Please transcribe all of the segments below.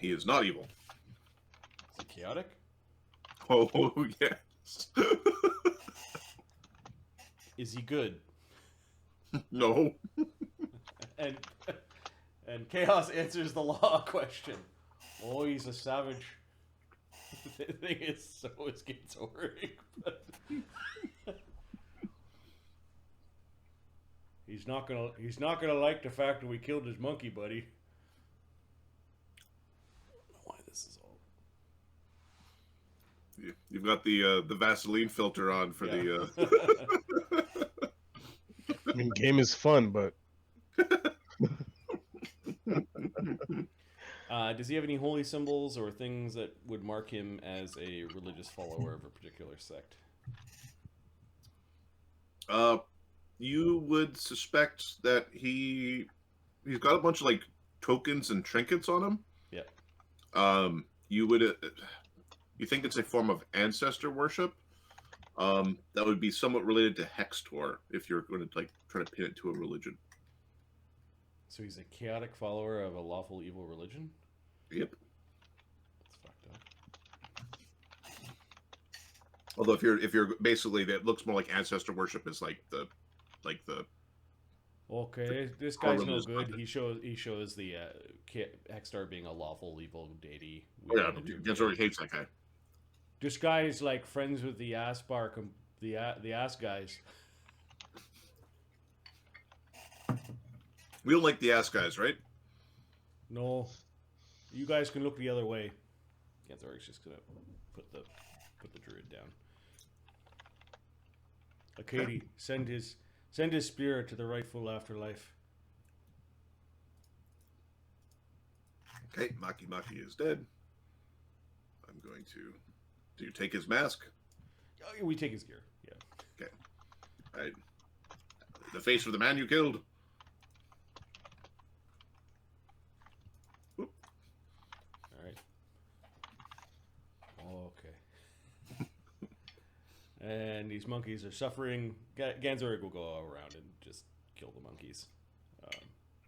He is not evil. Is he chaotic? Oh, yes. Is he good? No. And Chaos answers the law question. Oh, he's a savage. The thing is, so is Ganzorig, but he's not gonna like the fact that we killed his monkey buddy. I don't know why this is all. You've got the Vaseline filter on for the. I mean, game is fun, but Does he have any holy symbols or things that would mark him as a religious follower of a particular sect? You would suspect that he's got a bunch of like tokens and trinkets on him. Yeah. You would you think it's a form of ancestor worship? That would be somewhat related to Hextor if you're going to like try to pin it to a religion. So he's a chaotic follower of a lawful evil religion? Yep. That's fucked up. Although if you're basically, that looks more like ancestor worship is like the. Okay, this guy's no good. He shows the Hexstar being a lawful evil deity. Ganzorig hates that guy. This guy is like friends with the ass bar, the ass guys. We don't like the ass guys, right? No, you guys can look the other way. Ganzorig's just gonna put the druid down. Akadi, send his spirit to the rightful afterlife. Okay, Maki is dead. I'm going to. Do you take his mask? Oh, we take his gear. Yeah. Okay. All right. The face of the man you killed. Whoop. All right. Okay. And these monkeys are suffering. Ganzorig will go around and just kill the monkeys.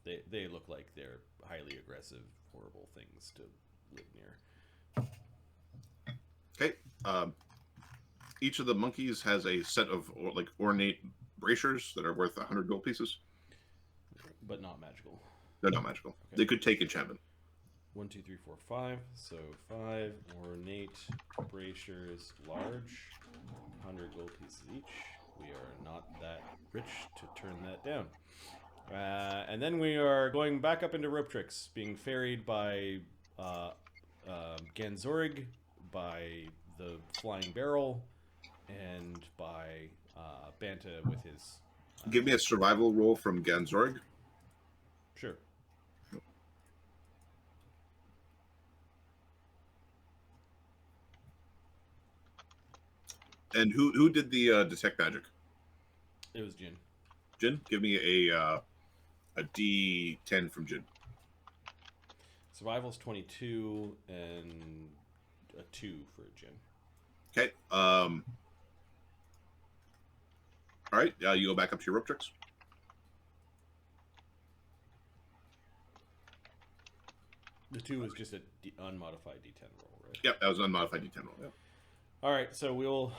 They look like they're highly aggressive, horrible things to live near. Okay. Each of the monkeys has a set of ornate bracers that are worth 100 gold pieces. But not magical. They're not magical. Okay. They could take enchantment. 1, 2, 3, 4, 5. So 5 ornate bracers, large, 100 gold pieces each. We are not that rich to turn that down. And then we are going back up into rope tricks, being ferried by Ganzorig, by the flying barrel, and by Banta with his... Give me a survival roll from Ganzorig. Sure. And who did the detect magic? It was Jin. Jin, give me a D10 from Jin. Survival's 22 and a 2 for Jin. Okay. All right. You go back up to your rope tricks. The 2 is just a unmodified D10 roll, right? Yep, that was an unmodified D10 roll. Yep. All right, so we'll...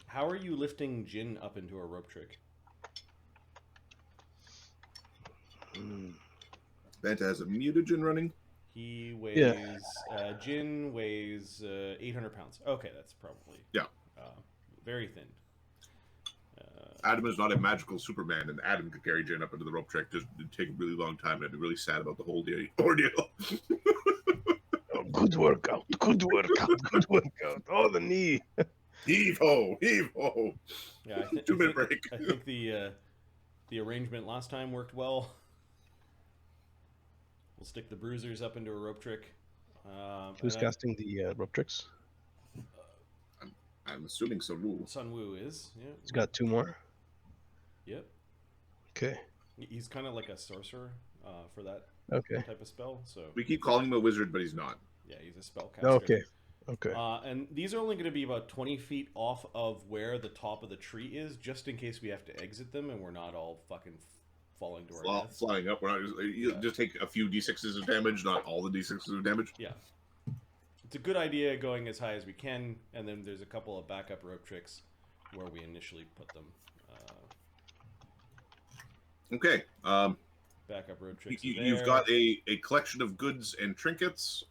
how are you lifting Jin up into a rope trick? Banta has a mutagen running. He weighs... Jin weighs 800 pounds. Okay, that's probably... Yeah. Very thin. Adam is not a magical Superman, and Adam could carry Jin up into the rope trick. It'd take a really long time, and I'd be really sad about the whole ordeal. Good workout. Good workout. Good workout. Oh, the knee. Heave ho, heave ho. Yeah, 2 minute break. I think the arrangement last time worked well. We'll stick the bruisers up into a rope trick. Who's casting the rope tricks? I'm assuming Sunwoo. Sunwoo is. Yeah. He's got 2 more. Yep. Okay. He's kind of like a sorcerer for that type of spell. So we keep calling him a wizard, but he's not. Yeah, he's a spellcaster. Okay. And these are only going to be about 20 feet off of where the top of the tree is, just in case we have to exit them and we're not all fucking falling to our deaths. Flying up. We're not just take a few d6s of damage, not all the d6s of damage. Yeah. It's a good idea going as high as we can, and then there's a couple of backup rope tricks where we initially put them. Okay. Backup rope tricks. You've got a collection of goods and trinkets.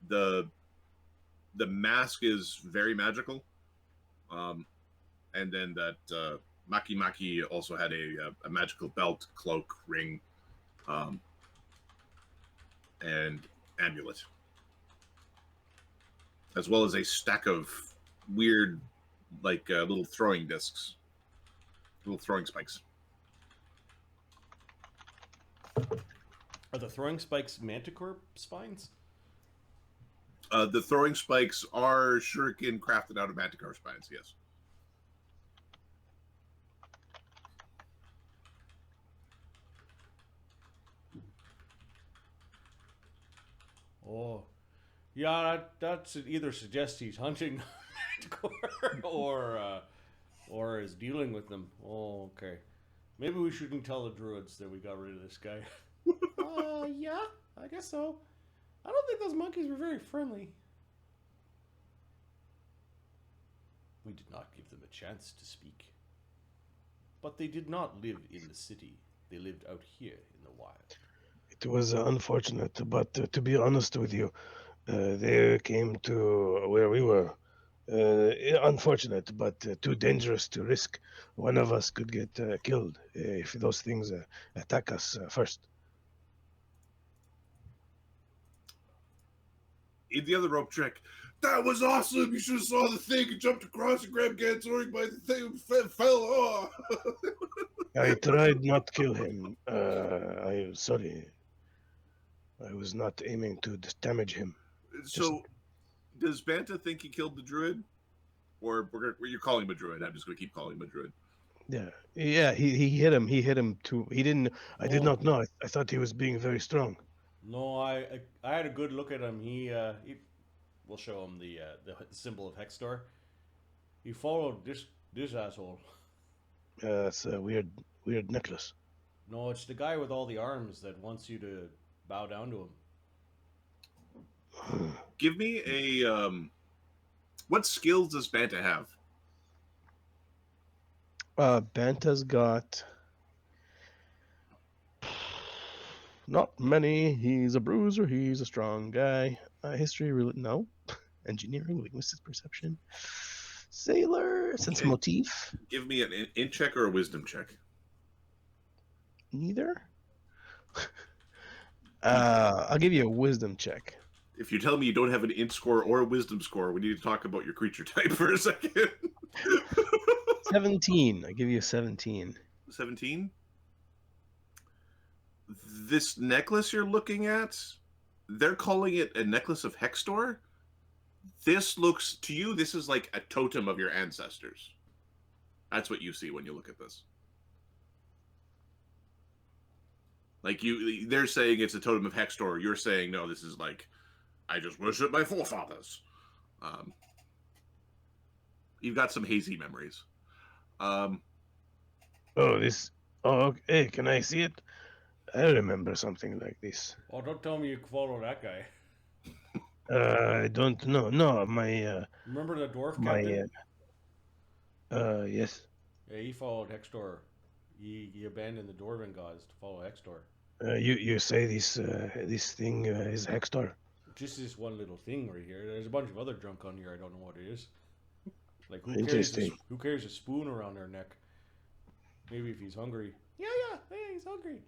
The mask is very magical. And then that Maki Maki also had a magical belt, cloak, ring, and amulet, as well as a stack of weird, like little throwing discs, little throwing spikes. Are the throwing spikes manticore spines? The throwing spikes are shuriken crafted out of manticore spines, yes. Oh, yeah, that either suggests he's hunting manticore or is dealing with them. Oh, okay. Maybe we shouldn't tell the druids that we got rid of this guy. Yeah, I guess so. I don't think those monkeys were very friendly. We did not give them a chance to speak. But they did not live in the city. They lived out here in the wild. It was unfortunate, but to be honest with you, they came to where we were. Unfortunate, but too dangerous to risk. One of us could get killed if those things attack us first. In the other rope trick, that was awesome! You should have saw the thing and jumped across and grabbed Ganzorig by the thing and fell off. I tried not to kill him. I'm sorry. I was not aiming to damage him. So, does Banta think he killed the druid? Or you're calling him a druid? I'm just going to keep calling him a druid. Yeah. He hit him. He hit him too. He didn't. I did not know. I thought he was being very strong. No, I had a good look at him. He we'll show him the symbol of Hextor. He followed this asshole. It's a weird necklace. No, it's the guy with all the arms that wants you to bow down to him. Give me a what skills does Banta have? Banta's got not many. He's a bruiser. He's a strong guy. History, no. Engineering, linguistic perception, sailor, sense of motif. Give me an int check or a wisdom check. Neither. I'll give you a wisdom check. If you tell me you don't have an int score or a wisdom score, we need to talk about your creature type for a second. 17. I give you a 17. 17? This necklace you're looking at, they're calling it a necklace of Hextor. This looks, to you, this is like a totem of your ancestors. That's what you see when you look at this. Like, they're saying it's a totem of Hextor. You're saying, no, this is like, I just worship my forefathers. You've got some hazy memories. Hey, can I see it? I remember something like this. Oh, don't tell me you follow that guy. I don't know. No, my remember the dwarf captain? Yes. Yeah, he followed Hextor. He abandoned the dwarven gods to follow Hextor. You say this thing is Hextor? Just this one little thing right here. There's a bunch of other junk on here. I don't know what it is. Like who carries a spoon around their neck? Maybe if he's hungry. Yeah, hey, he's hungry.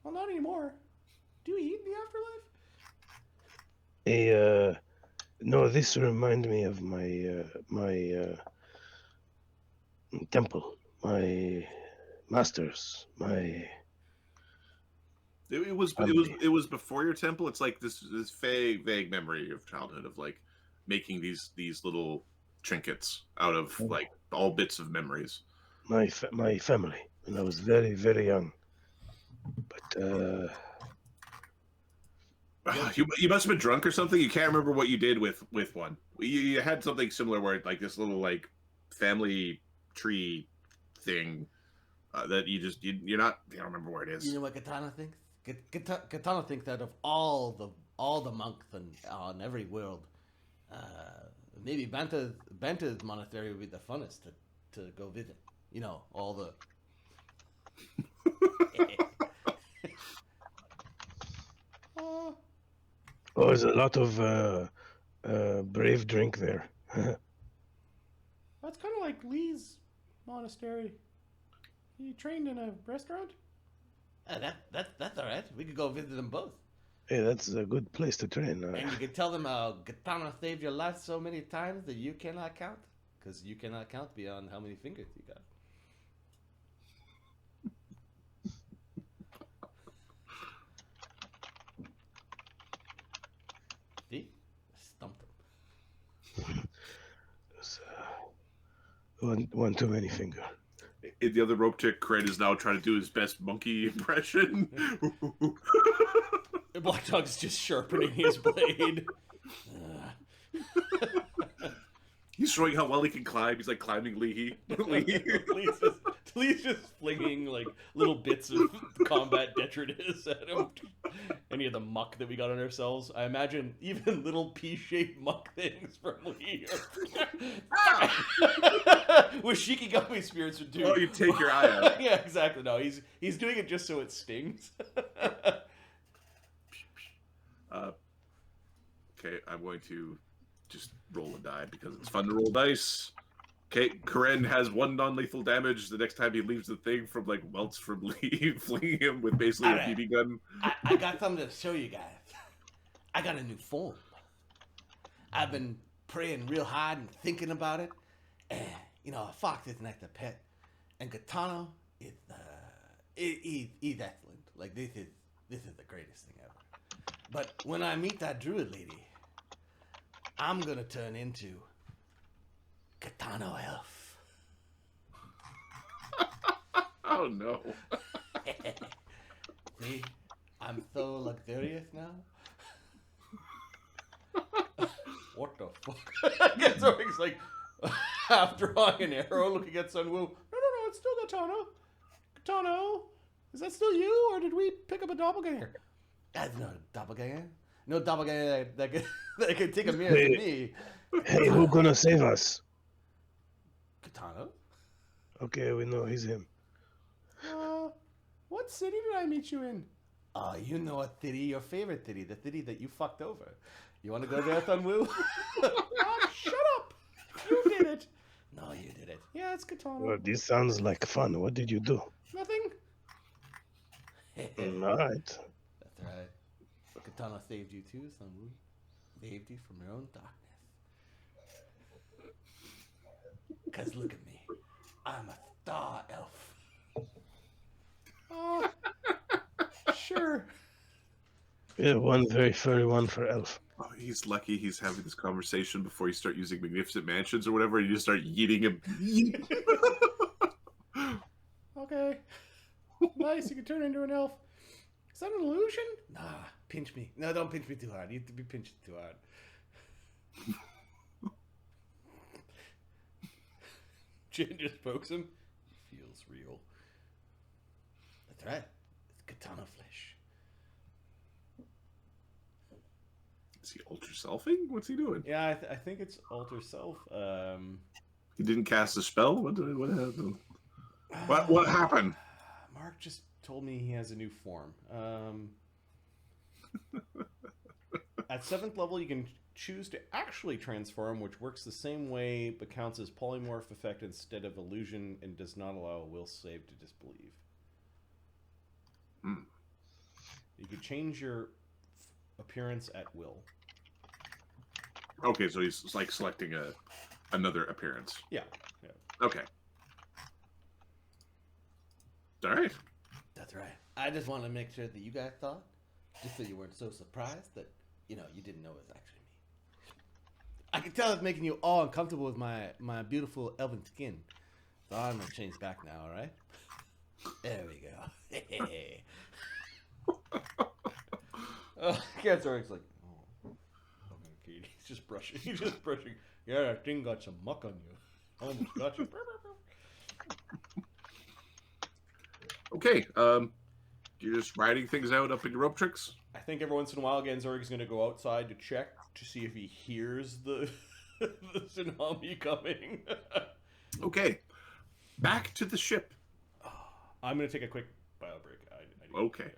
Well, not anymore. Do you eat in the afterlife? No, this reminds me of my temple, my masters, my. It was before your temple. It's like this vague memory of childhood of like making these little trinkets out of like all bits of memories. My family when I was very, very young, but you must have been drunk or something. You can't remember what you did with one. You had something similar where like this little like family tree thing. that you're not. You don't remember where it is. You know what Katana thinks? Katana thinks that of all the monks on every world, maybe Banta's monastery would be the funnest to go visit. You know, all the. Oh, there's a lot of brave drink there. That's kind of like Lee's monastery. He trained in a restaurant. That's all right. We could go visit them both. Hey, that's a good place to train. And you could tell them how Katana saved your life so many times that you cannot count. Because you cannot count beyond how many fingers you got. See? Stumped him. There's, one too many finger. The other rope chick, Cred, is now trying to do his best monkey impression. Black Dog's just sharpening his blade. He's showing how well he can climb. He's like climbing Leahy. Lee's just flinging like little bits of combat detritus at him. Any of the muck that we got on ourselves. I imagine even little pea-shaped muck things from Lee. With Shikigami spirits would do. Oh, you take your eye out. Yeah, exactly. No, he's doing it just so it stings. Okay, I'm going to just roll a die because it's fun to roll dice. Okay, Karen has 1 non-lethal damage the next time he leaves the thing from like welts from Lee flinging him with basically a BB gun. I got something to show you guys. I got a new form. I've been praying real hard and thinking about it. And, you know, a fox is like a pet. And Katana is, he's excellent. Like, this is the greatest thing ever. But when I meet that druid lady, I'm gonna turn into Katana Elf. Oh no. See? I'm so luxurious now. What the fuck? Ganzorig's like half drawing an arrow, looking at Sunwoo. No, it's still Katana. Katana, is that still you, or did we pick up a doppelganger? That's not a doppelganger. No doppelganger that can take a mirror to me. Hey, who gonna save us? Katana? Okay, we know he's him. What city did I meet you in? You know a city, your favorite city, the city that you fucked over. You want to go there, Sunwoo? Shut up! You did it. No, you did it. Yeah, it's Katana. Well, this sounds like fun. What did you do? Nothing. All right. That's right. Katana saved you too, Sunwoo. Saved you from your own darkness. Because look at me. I'm a star elf. Sure. Yeah, one very furry one for elf. Oh, he's lucky he's having this conversation before you start using magnificent mansions or whatever, and you just start yeeting him. Okay. Nice, you can turn into an elf. Is that an illusion? Nah, pinch me. No, don't pinch me too hard. You have to be pinched too hard. Jin just pokes him. He feels real. That's right. It's katana flesh. Is he ultra selfing? What's he doing? Yeah, I think it's alter self. He didn't cast a spell? What happened? What happened? Mark just told me he has a new form. At 7th level, you can choose to actually transform, which works the same way but counts as polymorph effect instead of illusion and does not allow a will save to disbelieve. Hmm. You can change your appearance at will. Okay, so he's like selecting another appearance. Yeah. Okay. All right. That's right. I just wanted to make sure that you guys thought, just so you weren't so surprised that, you know, you didn't know it was actually me. I can tell it's making you all uncomfortable with my beautiful elven skin. So I'm going to change back now, all right? There we go. Ganzorig's like, oh, okay. He's just brushing. Yeah, that thing got some muck on you. Almost got you. Okay. You're just writing things out up in your rope tricks. I think every once in a while, Ganzorig is going to go outside to check to see if he hears the the tsunami coming. Okay. Back to the ship. I'm going to take a quick bio break. Okay. All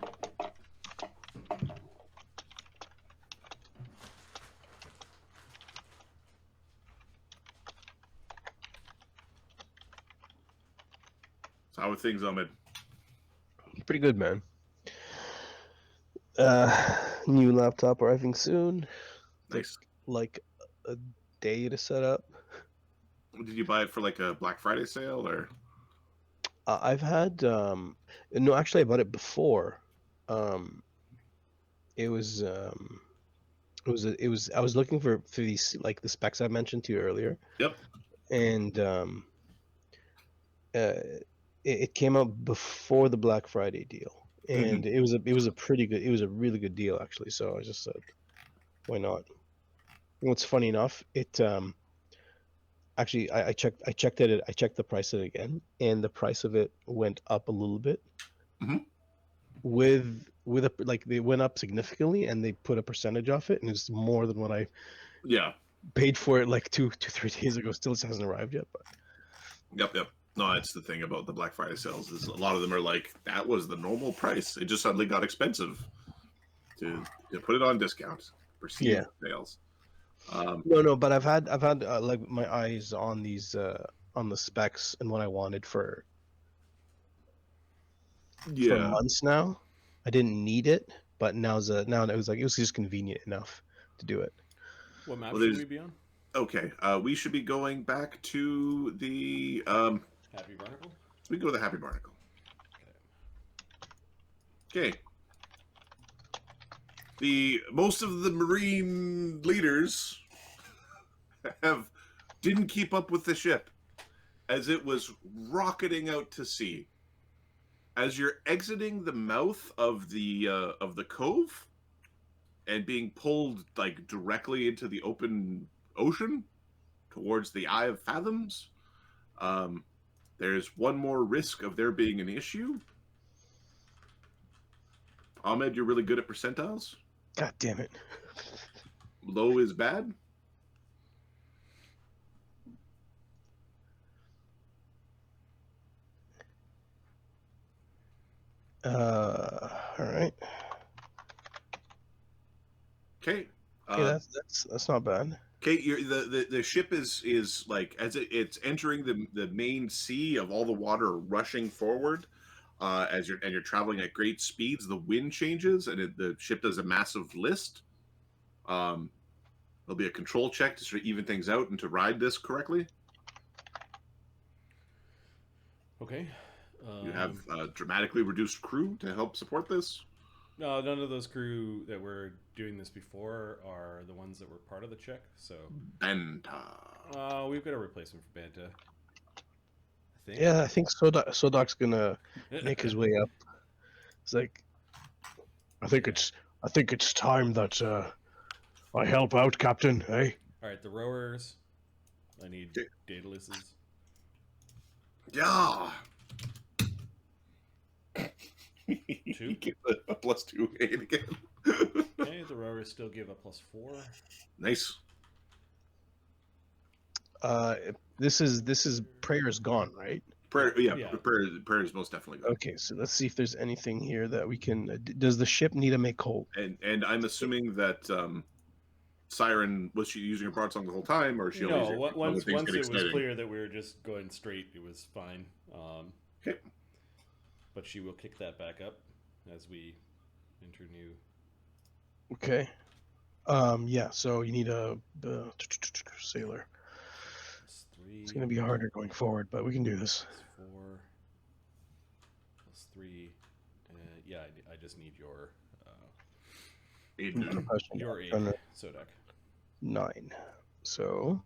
right. So how are things, Ahmed? Pretty good, man. New laptop arriving soon. Nice. Like a day to set up. Did you buy it for like a Black Friday sale or? I've had no, actually, I bought it before. It was I was looking for these like the specs I mentioned to you earlier, Yep. and it came out before the Black Friday deal, and it was a pretty good, it was a really good deal actually. So I just said, why not? What's funny enough, it actually I checked it, I checked the price of it again, and the price of it went up a little bit. Mhm. With a, like, they went up significantly, and they put a percentage off it, and it's more than what I Yeah. paid for it like 3 days ago. Still hasn't arrived yet, but Yep. No, that's the thing about the Black Friday sales is a lot of them are like, that was the normal price. It just suddenly got expensive to put it on discount. Perceived sales. no, but I've had like my eyes on these on the specs and what I wanted for Yeah. months now. I didn't need it, but now it was like, it was just convenient enough to do it. What map Well, should there's- we be on? Okay. We should be going back to the Happy Barnacle? we can go to the Happy Barnacle. Okay. The most of the Marine leaders didn't keep up with the ship as it was rocketing out to sea. As you're exiting the mouth of the cove and being pulled like directly into the open ocean towards the Eye of Fathoms, there's one more risk of there being an issue. Ahmed, you're really good at percentiles. God damn it. Low is bad. All right. Okay. Okay, that's not bad. Okay, the ship is like as it's entering the main sea of all the water rushing forward, as you're traveling at great speeds. The wind changes and the ship does a massive list. There'll be a control check to sort of even things out and to ride this correctly. Okay. You have dramatically reduced crew to help support this. No, none of those crew that were doing this before are the ones that were part of the check. So Banta. we've got to replace him for Banta. I think. Yeah, I think Sodoc's gonna make his way up. It's like, I think it's time that I help out, Captain. Hey. All right, the rowers. I need Daedaluses. Yeah. 2. Get a +2 aid again. Okay, the rowers still give a +4. Nice. This is prayer's gone, right? Prayer, Yeah. prayer is most definitely good. Okay, so let's see if there's anything here that we can. Does the ship need to make coal? And I'm assuming that Siren, was she using her broadsong the whole time, or she only No, used it once things it get was exciting? clear that we were just going straight, it was fine. Okay. But she will kick that back up as we enter new. Okay. Yeah. So you need a sailor. +3. It's gonna be harder going forward, but we can do this. +4. +3. Yeah, I just need your Aid Not a vision. question. your aid, Under Sodak. 9. So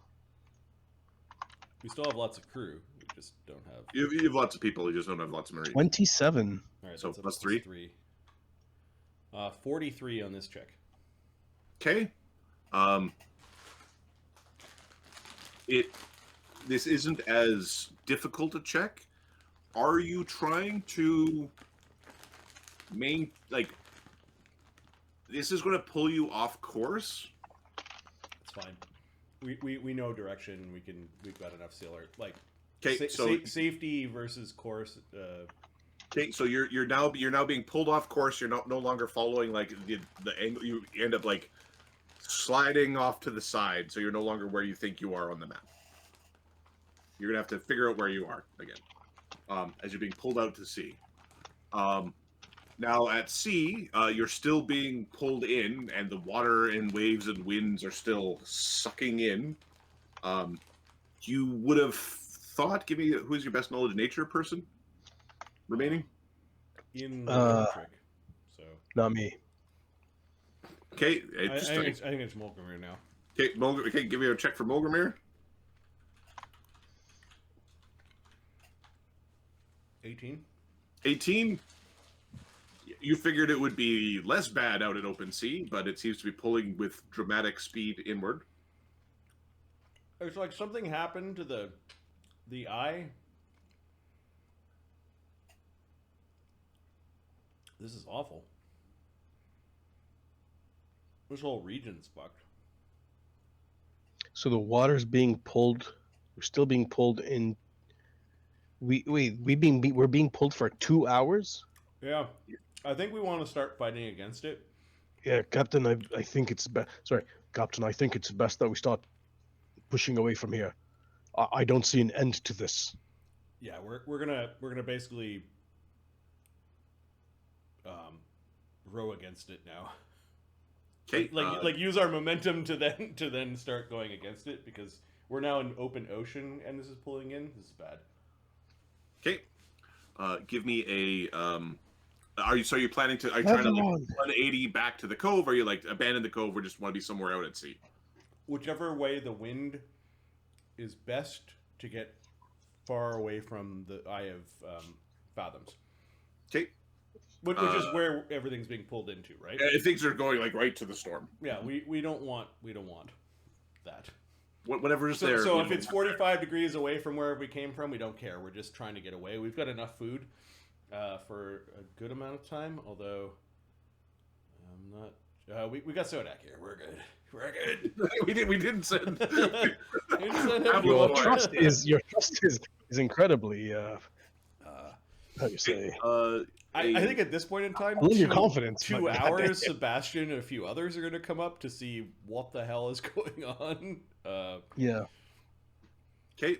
We still have lots of crew. We just don't have. You have lots of people. You just don't have lots of Marines. 27. All right, So that's a +3? +3. 43 on this check. Okay. This isn't as difficult a check, Are you trying to this is going to pull you off course? It's fine. We know direction. We've got enough sailor. Like, Okay, safety versus course. Okay, so you're now being pulled off course. You're no longer following like the angle. You end up like sliding off to the side, so you're no longer where you think you are on the map. You're gonna have to figure out where you are again, as you're being pulled out to sea. Now at sea, you're still being pulled in, and the water and waves and winds are still sucking in. You would have thought. Give me who's your best knowledge nature person remaining. In the trick. So Not me. Okay, I think it's Mulgrimir now. Okay, okay, give me a check for Mulgrimir. 18. 18. You figured it would be less bad out at open sea, but it seems to be pulling with dramatic speed inward. It's like something happened to the eye. This is awful. This whole region's fucked. So the water's being pulled. We're still being pulled in. We're being pulled for 2 hours. Yeah, I think we want to start fighting against it. Yeah, Captain. I think it's best. Sorry, Captain. I think it's best that we start pushing away from here. I don't see an end to this. Yeah, we're gonna basically row against it now. Okay, Like use our momentum to then start going against it, because we're now in open ocean and this is pulling in. This is bad. Okay, give me a. Are you planning to? Are you trying to like 180 back to the cove? Or are you like abandon the cove or just want to be somewhere out at sea? Whichever way the wind is best to get far away from the Eye of Fathoms. Okay. Which is where everything's being pulled into, right? Things are going like right to the storm. Yeah, we don't want that. Whatever's there. So if it's 45 degrees away from where we came from, we don't care. We're just trying to get away. We've got enough food for a good amount of time. Although I'm not. We got Sodak here. We're good. We're good. we didn't send. Your trust is incredibly. How do you say? I think at this point in time, I love your confidence. 2 hours, Sebastian and a few others are going to come up to see what the hell is going on. Yeah. Okay.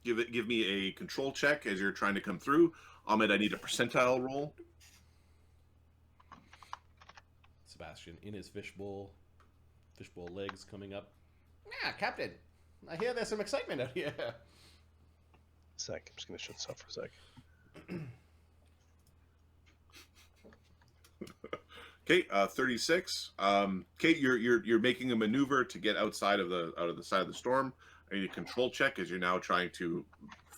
Give me a control check as you're trying to come through. Ahmed, I need a percentile roll. Sebastian in his fishbowl legs coming up. Yeah, Captain. I hear there's some excitement out here. Sec. I'm just gonna shut this off for a sec. Okay, 36. Kate, you're making a maneuver to get out of the side of the storm. I need a control check as you're now trying to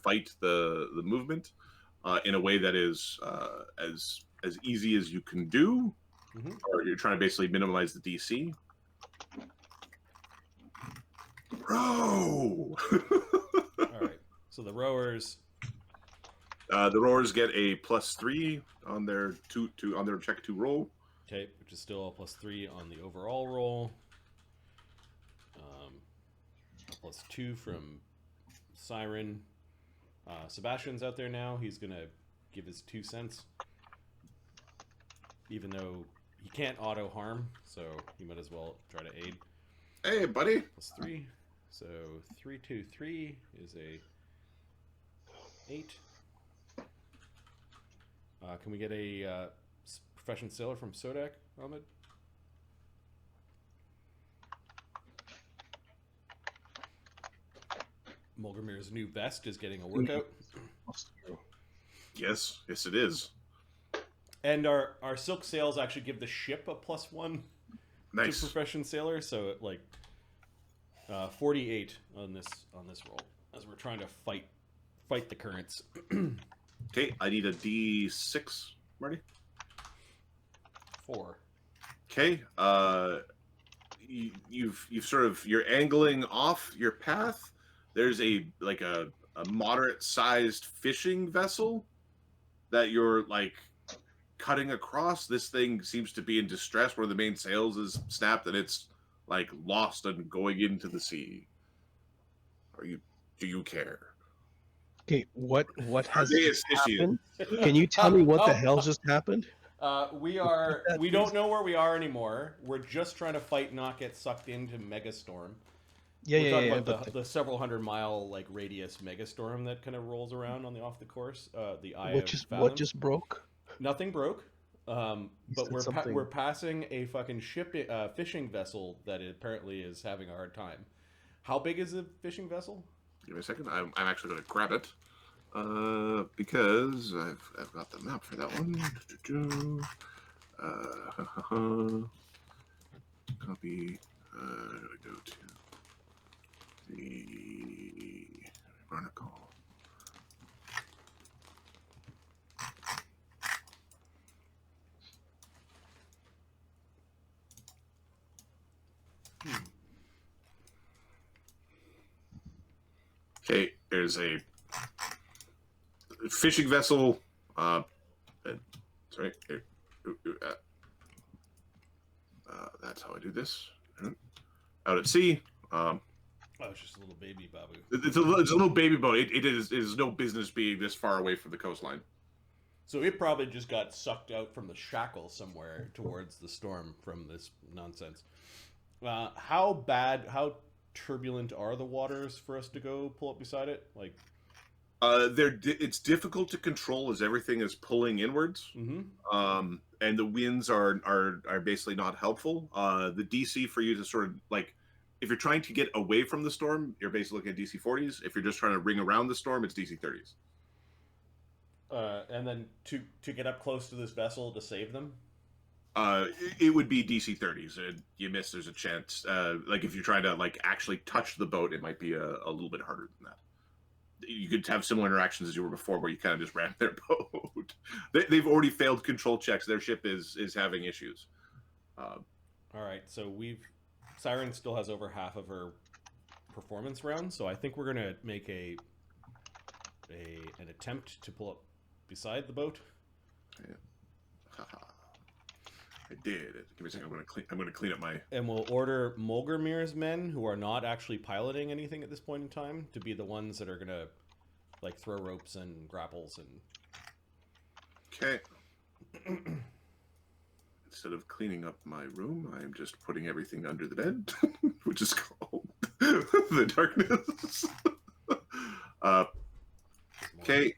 fight the movement in a way that is as easy as you can do, or you're trying to basically minimize the DC. Row. All right. So the rowers. The rowers get a +3 on their on their check 2 roll. Okay, which is still a +3 on the overall roll. +2 from Siren. Sebastian's out there now. He's gonna give his 2 cents, even though he can't auto harm, so he might as well try to aid. Hey, buddy. +3, so 3, 2, 3 is a 8. Can we get a profession sailor from Sodak, Ahmed? Mulgrimir's new vest is getting a workout. Yes, it is. And our silk sails actually give the ship a +1 Nice. to profession sailor, so like 48 on this roll as we're trying to fight the currents. Okay, I need a D6, Marty. 4. Okay, you're angling off your path. There's a a moderate-sized fishing vessel that you're like cutting across. This thing seems to be in distress. One of the main sails is snapped, and it's like lost and going into the sea. Do you care? Okay, what has They just officiate. happened? Can you tell me what the hell just happened? We don't know where we are anymore. We're just trying to fight, not get sucked into Megastorm. We're talking about the several 100-mile like radius Megastorm that kind of rolls around off the course. The Eye of Fathoms. What just broke? Nothing broke. But we're passing a fucking fishing vessel that apparently is having a hard time. How big is the fishing vessel? Give me a second. I'm actually going to grab it because I've got the map for that one. Copy. Gotta go to the Barnacle. Okay, there's a fishing vessel. Sorry, here. That's how I do this. Out at sea. Oh, it's just a little baby babu. It's a little baby boat. It is no business being this far away from the coastline. So it probably just got sucked out from the shackle somewhere towards the storm from this nonsense. How turbulent are the waters for us to go pull up beside it? Like, it's difficult to control as everything is pulling inwards. mm-hmm. And the winds are basically not helpful. The DC for you to sort of like, if you're trying to get away from the storm, you're basically looking at DC 40s. If you're just trying to ring around the storm, it's DC 30s. And then to get up close to this vessel to save them? It would be DC 30s. You miss, there's a chance. Like if you're trying to like actually touch the boat, it might be a little bit harder than that. You could have similar interactions as you were before, where you kind of just ran their boat. They've already failed control checks. Their ship is having issues. All right, so Siren still has over half of her performance round, so I think we're gonna make an attempt to pull up beside the boat. Yeah. I did. Give me a second. I'm gonna clean up my. And we'll order Mulgremir's men, who are not actually piloting anything at this point in time, to be the ones that are gonna like throw ropes and grapples and. Okay. Instead of cleaning up my room, I'm just putting everything under the bed, which is called the darkness. Okay.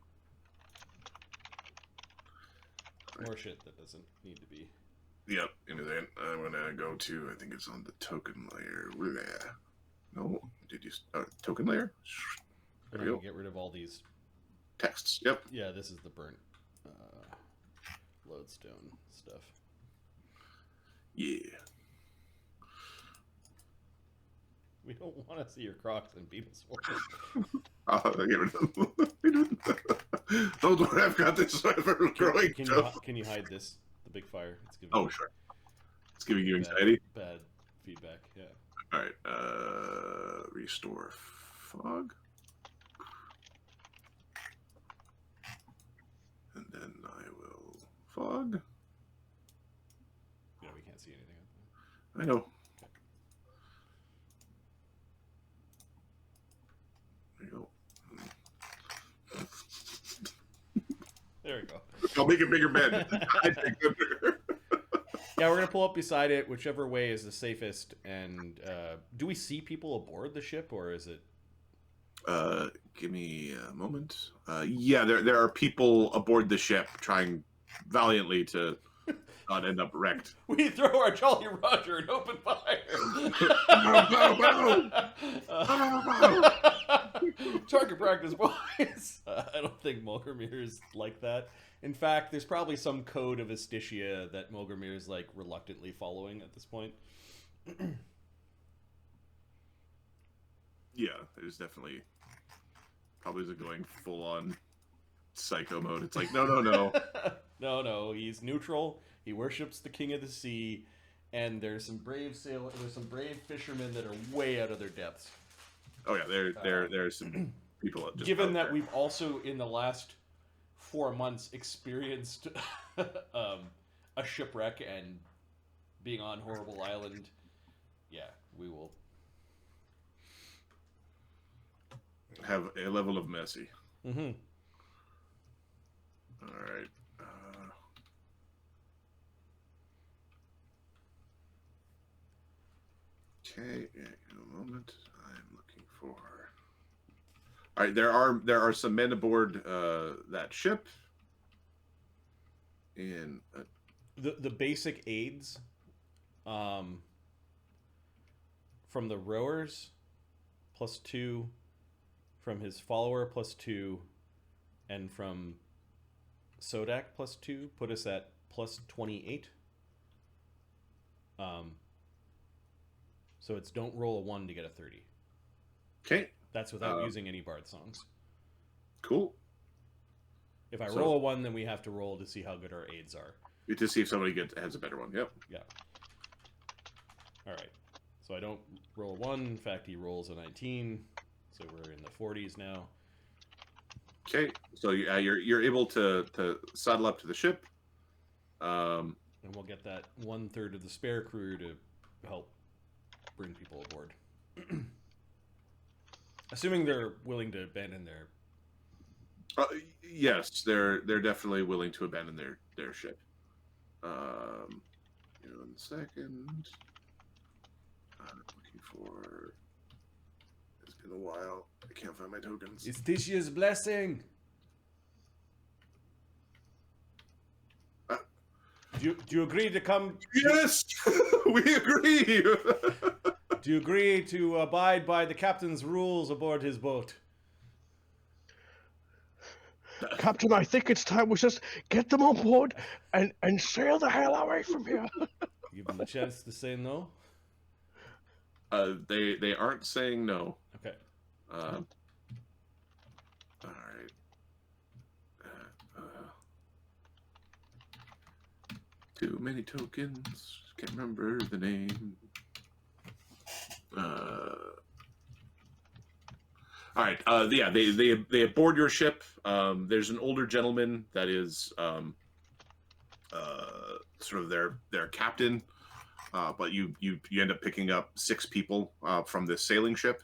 More shit that doesn't need to be. Yep, into that. I'm gonna go to, I think it's on the token layer. No, did you token layer? There we go. Get rid of all these Texts. Yep. Yeah, this is the burnt lodestone stuff. Yeah. We don't want to see your Crocs and Beetlesaurus. Get rid of them. Don't worry, I've got this ever growing. Can you hide this? The big fire. It's giving Oh, sure. It's giving you anxiety. Bad feedback. Yeah. All right. Restore fog. And then I will fog. Yeah, we can't see anything. I know. There you go. There we go. I'll make a bigger bed. Yeah, we're gonna pull up beside it, whichever way is the safest. And do we see people aboard the ship, or is it? Give me a moment. Yeah, there are people aboard the ship trying valiantly to not end up wrecked. We throw our Jolly Roger and open fire. Target practice, boys. I don't think Mulgrimir is like that. In fact, there's probably some code of Astitia that Mulgrimir is like reluctantly following at this point. Yeah, there's definitely probably going full on psycho mode. It's like no. No. He's neutral. He worships the King of the Sea, and there's some brave fishermen that are way out of their depths. Oh yeah, there's some people just given out that there. we've also in the last 4 months experienced a shipwreck and being on Horrible Island, yeah, we will. Have a level of mercy. Mm-hmm. All right. Okay, in a moment. I'm looking for. All right, there are some men aboard that ship. In The basic aids, from the rowers, +2, from his follower +2, and from Sodak +2 put us at +28. So it's don't roll a 1 to get a 30. okay, That's without using any bard songs. cool. If I So- roll a 1, then we have to roll to see how good our aids are. To see if somebody has a better one. Yep. Yeah. All right. So I don't roll a 1. In fact, he rolls a 19. So we're in the 40s now. Okay, so you're able to saddle up to the ship. And we'll get that 1/3 of the spare crew to help bring people aboard. Assuming they're willing to abandon their... Yes, they're definitely willing to abandon their ship. You know, in a second. I'm looking for. It's been a while. I can't find my tokens. It's Titia's blessing! Do you agree to come... Yes, we agree. Do you agree to abide by the captain's rules aboard his boat? Captain, I think it's time we just get them on board and sail the hell away from here. Give them a chance to say no? They aren't saying no. Okay. All right. Too many tokens. Can't remember the name. All right. Yeah, they aboard your ship. There's an older gentleman that is sort of their captain, but you end up picking up 6 people from this sailing ship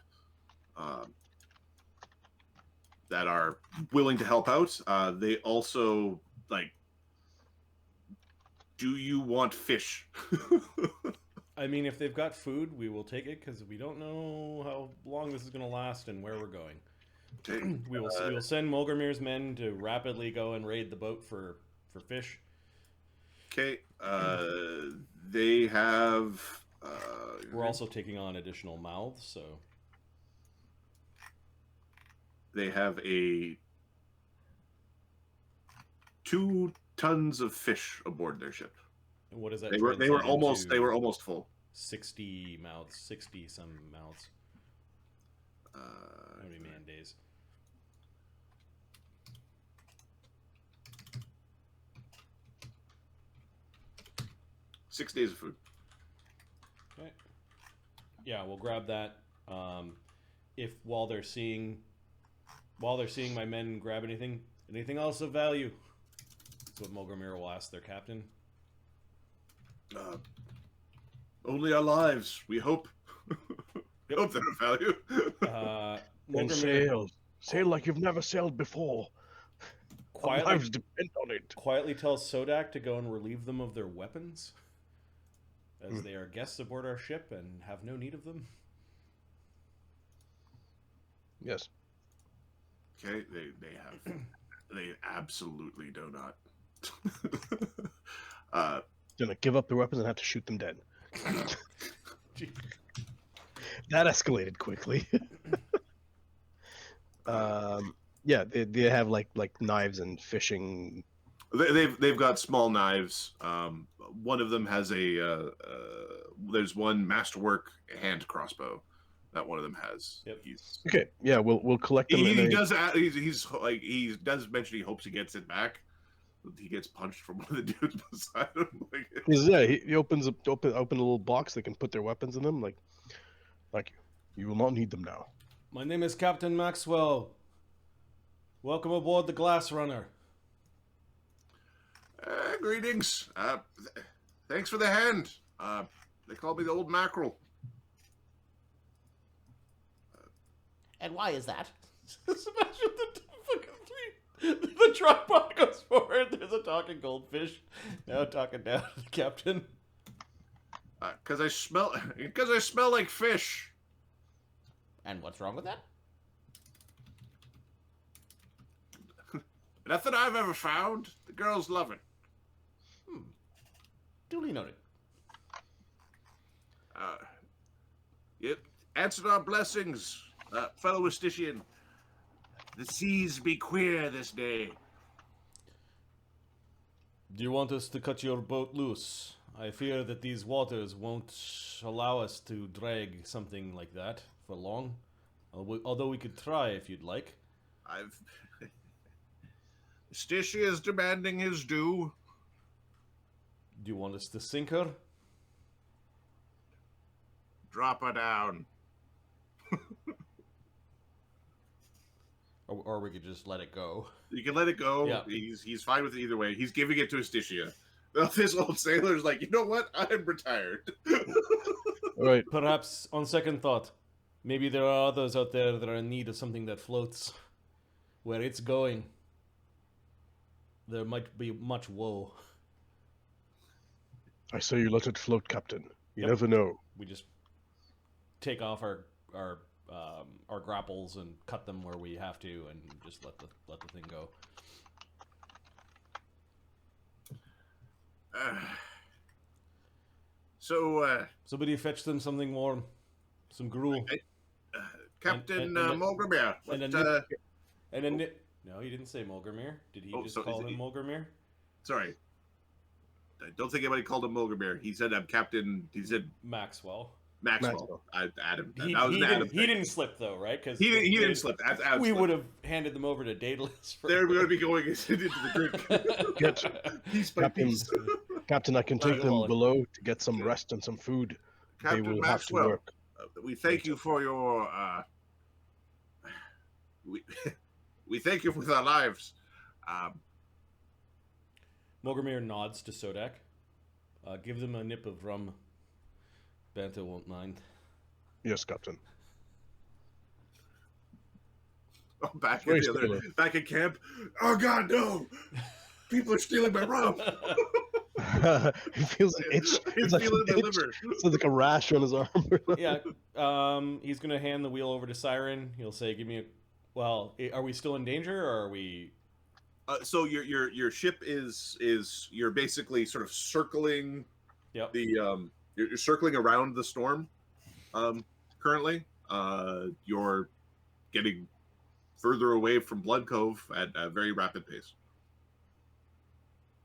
that are willing to help out. They also do you want fish? I mean, if they've got food, we will take it because we don't know how long this is going to last and where we're going. Okay. We'll send Mulgramir's men to rapidly go and raid the boat for fish. Okay. They have. We're also taking on additional mouths, so They have 2 tons of fish aboard their ship. and what does that? They were translate into? almost full. 60 mouths, 60 some mouths. How many man days? Six days of food. Okay. Yeah, we'll grab that. If while they're seeing my men grab anything else of value, that's what Mulgramir will ask their captain. Only our lives. We hope. We hope they're of value. And Mulgramir sail like you've never sailed before. Our lives depend on it. quietly tells Sodak to go and relieve them of their weapons, as they are guests aboard our ship and have no need of them. Yes. Okay, they absolutely do not. Gonna give up their weapons and have to shoot them dead. Gee. That escalated quickly. Yeah, they have like knives and fishing. They've got small knives. One of them has there's one masterwork hand crossbow that one of them has. Yep. Okay, yeah, we'll collect them. He does mention he hopes he gets it back. He gets punched from one of the dudes beside him. Yeah, he opens a little box. They can put their weapons in them. Like you will not need them now. My name is Captain Maxwell Welcome aboard the Glass Runner. Greetings. Thanks for the hand. They call me the old mackerel. And why is that? Sebastian, the tripod goes forward. There's a talking goldfish. Now talking down to the captain. Because I smell like fish. And what's wrong with that? Nothing I've ever found. The girls love it. Duly noted. Yep. Answered our blessings, fellow Astitian. The seas be queer this day. Do you want us to cut your boat loose? I fear that these waters won't allow us to drag something like that for long. Although we could try if you'd like. Stishi is demanding his due. Do you want us to sink her? Drop her down. Or we could just let it go. You can let it go. Yeah. He's fine with it either way. He's giving it to Astitia. This old sailor's like, you know what? I'm retired. Right. Perhaps, on second thought, maybe there are others out there that are in need of something that floats. Where it's going, there might be much woe. I say you let it float, Captain. You Yep. never know. We just take off our grapples and cut them where we have to, and just let the thing go. Somebody fetch them something warm, some gruel, Captain and Mulgrimere. No, he didn't say Mulgrimere. Did he Oh, just so call is him he- Mulgrimere? Sorry. I don't think anybody called him Mulgrimere. He said Captain. He said Maxwell. Maxwell. Adam. He, That was he an Adam didn't, he thing. didn't slip though, right? Because He didn't slip. That's We absolutely. would have handed them over to Daedalus. They're going to be going into the drink. Piece by Captain. piece. Captain, I can take go them on. below to get some rest and some food. Captain They will have to Maxwell, work. we thank you for your. We thank you with our lives. Mulgrimere nods to Sodak. Give them a nip of rum. Banta won't mind. Yes, Captain. Oh, back Very in the other, similar. back in camp. Oh God, no! People are stealing my rum. He feels an itch. He's It's like feeling an the itch. liver. It's like a rash on his arm. Yeah, he's gonna hand the wheel over to Siren. He'll say, "Give me a." Well, are we still in danger, or are we? So your ship is you're basically sort of circling Yep. the you're circling around the storm currently. You're getting further away from Blood Cove at a very rapid pace.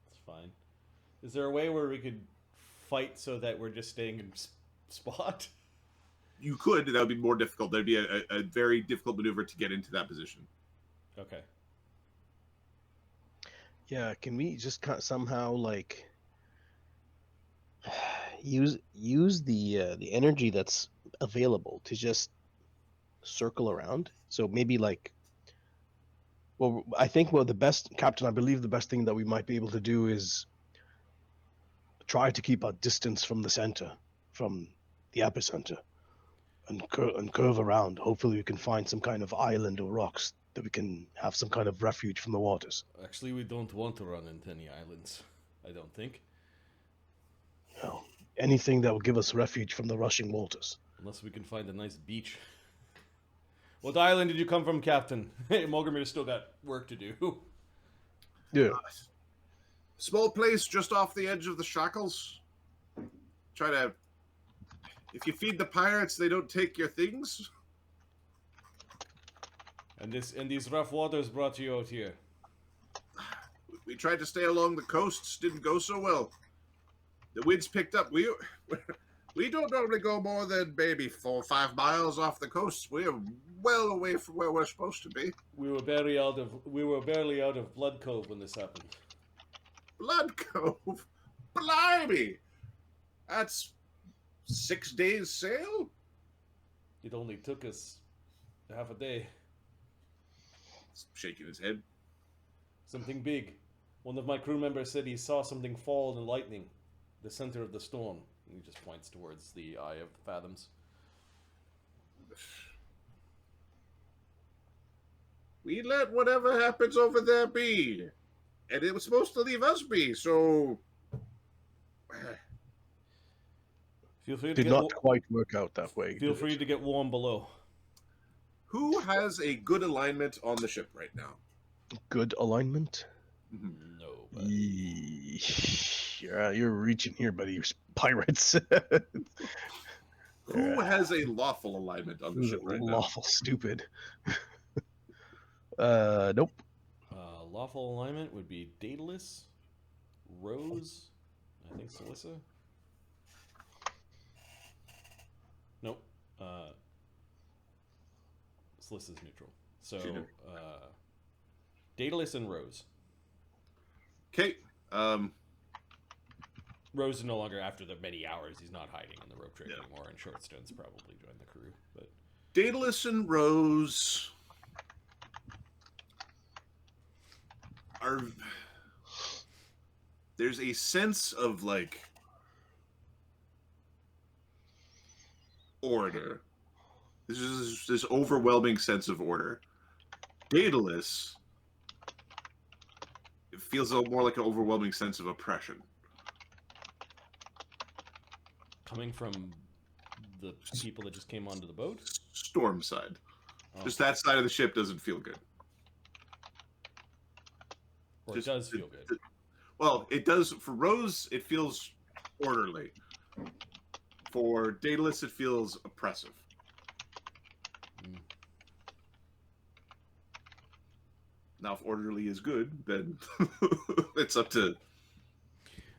That's fine. Is there a way where we could fight so that we're just staying in spot? You could. That would be more difficult. There'd be a very difficult maneuver to get into that position. Okay. Yeah, can we just somehow like use the energy that's available to just circle around? So maybe like, well, I think the best, Captain, I believe the best thing that we might be able to do is try to keep our distance from the center, from the epicenter, and curve around. Hopefully, we can find some kind of island or rocks that we can have some kind of refuge from the waters. Actually, we don't want to run into any islands. I don't think. No, anything that will give us refuge from the rushing waters. Unless we can find a nice beach. What island did you come from, Captain? Hey, Mulgrimere's still got work to do. Yeah. Small place just off the edge of the shackles. Try to. If you feed the pirates, they don't take your things. And these rough waters brought you out here. We tried to stay along the coasts, didn't go so well. The winds picked up. We don't normally go more than maybe 4 or 5 miles off the coast. We're well away from where we're supposed to be. We were barely out of Blood Cove when this happened. Blood Cove? Blimey! That's 6 days sail? It only took us half a day. shaking his head. Something big. One of my crew members said he saw something fall in the lightning, the center of the storm. And he just points towards the Eye of Fathoms. We let whatever happens over there be. And it was supposed to leave us be, so... Feel free to Did get not quite work out that way. Feel did free it? to get warm below. Who has a good alignment on the ship right now? Good alignment. No. But Yeah, you're reaching here, buddy. You pirates. Who has a lawful alignment on the ship right now? Lawful stupid. Nope. Lawful alignment would be Daedalus, Rose, I think Celissa. Nope. Celissa's neutral. So, Daedalus and Rose. Okay. Rose is no longer, after the many hours, he's not hiding in the rope trick anymore, and Short Stone's probably joined the crew. But Daedalus and Rose are... There's a sense of, like, order. This is this overwhelming sense of order. Daedalus, it feels a little more like an overwhelming sense of oppression. coming from the people that just came onto the boat? Storm side. Oh. Just that side of the ship doesn't feel good. Or Just- it does feel good. Well, it does. For Rose, it feels orderly. For Daedalus, it feels oppressive. Mm. Now, if orderly is good, then it's up to...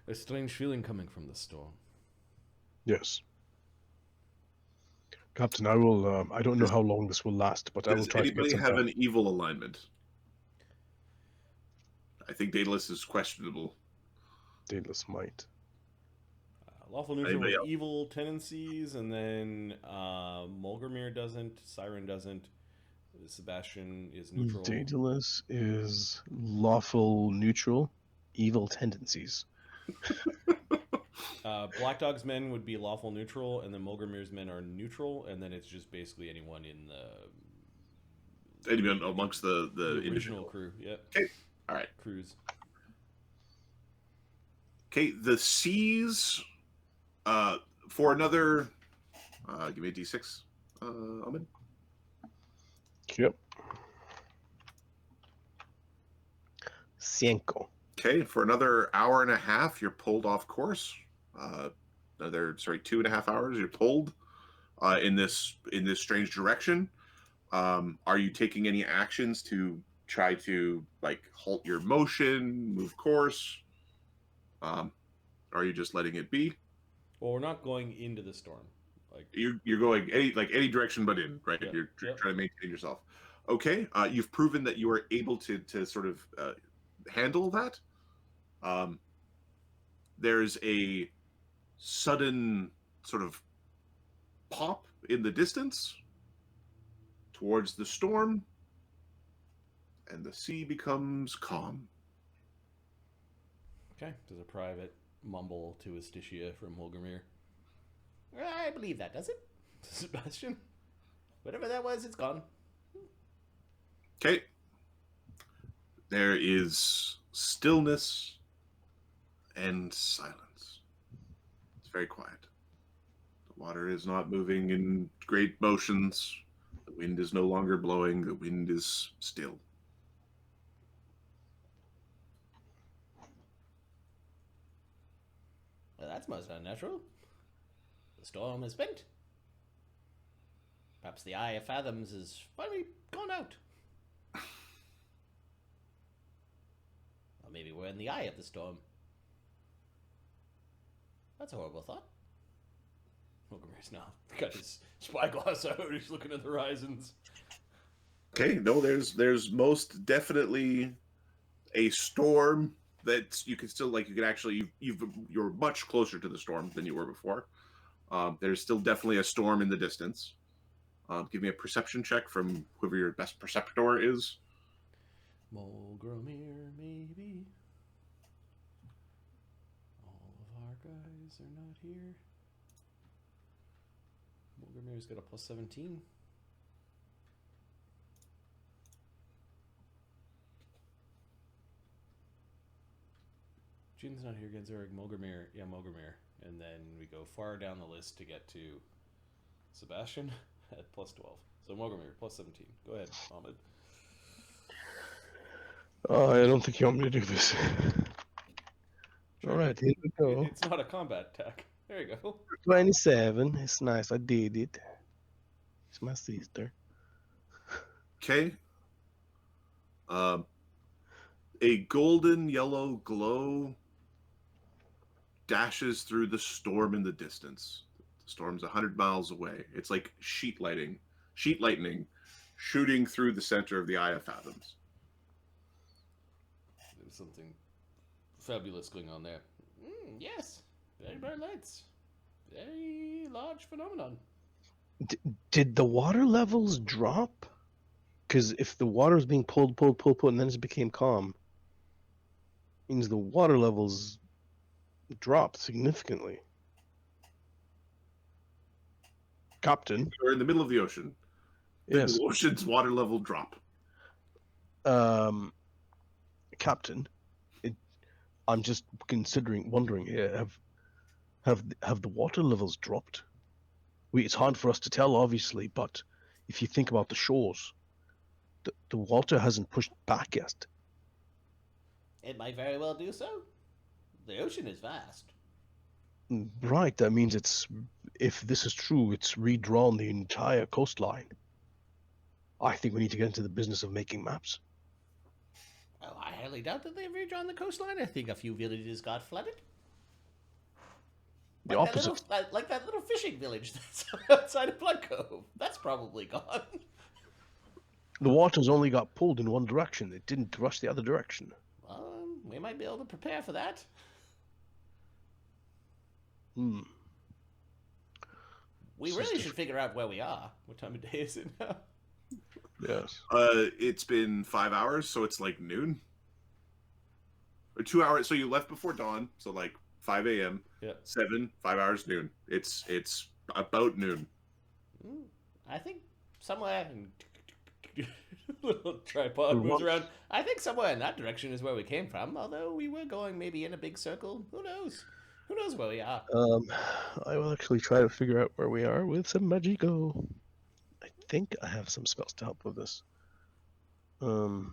A strange feeling coming from the storm. Yes. Captain, I will. I don't know how long this will last, but I will Does try to get anybody some have help. an evil alignment? I think Daedalus is questionable. Daedalus might. Lawful neutral Anybody with else? evil tendencies, and then Mulgrimir doesn't, Siren doesn't, Sebastian is neutral. Daedalus is lawful neutral, evil tendencies. Black Dog's men would be lawful neutral, and then Mulgrimir's men are neutral, and then it's just basically anyone in the Anyone amongst the original individual crew. Yep. Okay. All right. Crews. Okay, the seas, for another, give me a d6, Ahmed. Yep. Cinco. Okay, for another hour and a half, you're pulled off course. Another, 2.5 hours, you're pulled in this strange direction. Are you taking any actions to try to like halt your motion, move course? Or are you just letting it be? Well, we're not going into the storm. Like You're going any direction but in, right? Yeah, You're yeah. trying to maintain yourself. Okay, you've proven that you are able to sort of handle that. There's a sudden sort of pop in the distance towards the storm, and the sea becomes calm. Okay. Does a private mumble to Astitia from Mulgrimir? I believe that, does it? Sebastian? Whatever that was, it's gone. Okay. There is stillness and silence. It's very quiet. The water is not moving in great motions. The wind is no longer blowing. The wind is still. Well, that's most unnatural. The storm is spent. Perhaps the Eye of Fathoms has finally gone out. Or maybe we're in the eye of the storm. That's a horrible thought. Mulgrimir's now got his spyglass out. He's looking at the horizons. Okay, no, there's most definitely a storm that you can still you can actually you're much closer to the storm than you were before. There's still definitely a storm in the distance. Give me a perception check from whoever your best perceptor is. Mulgrimir, maybe. All of our guys are not here. Mulgrimir's got a plus 17. June's not here. Ganzorig, Mulgrimir. Yeah, Mulgrimir. And then we go far down the list to get to Sebastian at plus 12. So Mulgrimir, plus 17. Go ahead, Ahmed. I don't think you want me to do this. Sure. Alright, here we go. It's not a combat attack. There you go. 27. It's nice. I did it. It's my sister. Okay. A golden yellow glow dashes through the storm in the distance. The storm's 100 miles away. It's like sheet lightning shooting through the center of the Eye of Fathoms. There's something fabulous going on there. Yes, very bright lights. Very large phenomenon. Did the water levels drop? Because if the water is being pulled, and then it became calm, means the water levels dropped significantly. Captain. We're in the middle of the ocean. Yes. The ocean's water level drop. Captain, I'm just wondering here, have the water levels dropped? It's hard for us to tell, obviously, but if you think about the shores, the water hasn't pushed back yet. It might very well do so. The ocean is vast. Right, that means if this is true, it's redrawn the entire coastline. I think we need to get into the business of making maps. Oh, I highly doubt that they've redrawn the coastline. I think a few villages got flooded. The Like opposite. like that little fishing village that's outside of Blood Cove. That's probably gone. The waters only got pulled in one direction. It didn't rush the other direction. Well, we might be able to prepare for that. Hmm. We really should figure out where we are. What time of day is it now? Yes. It's been 5 hours, so it's like noon. Or 2 hours. So you left before dawn, so like 5 a.m. Yeah. 5 hours, noon. It's about noon. I think somewhere. Little tripod moves What? around. I think somewhere in that direction is where we came from. Although we were going maybe in a big circle. Who knows? Who knows where we are? I will actually try to figure out where we are with some magico. I think I have some spells to help with this. Might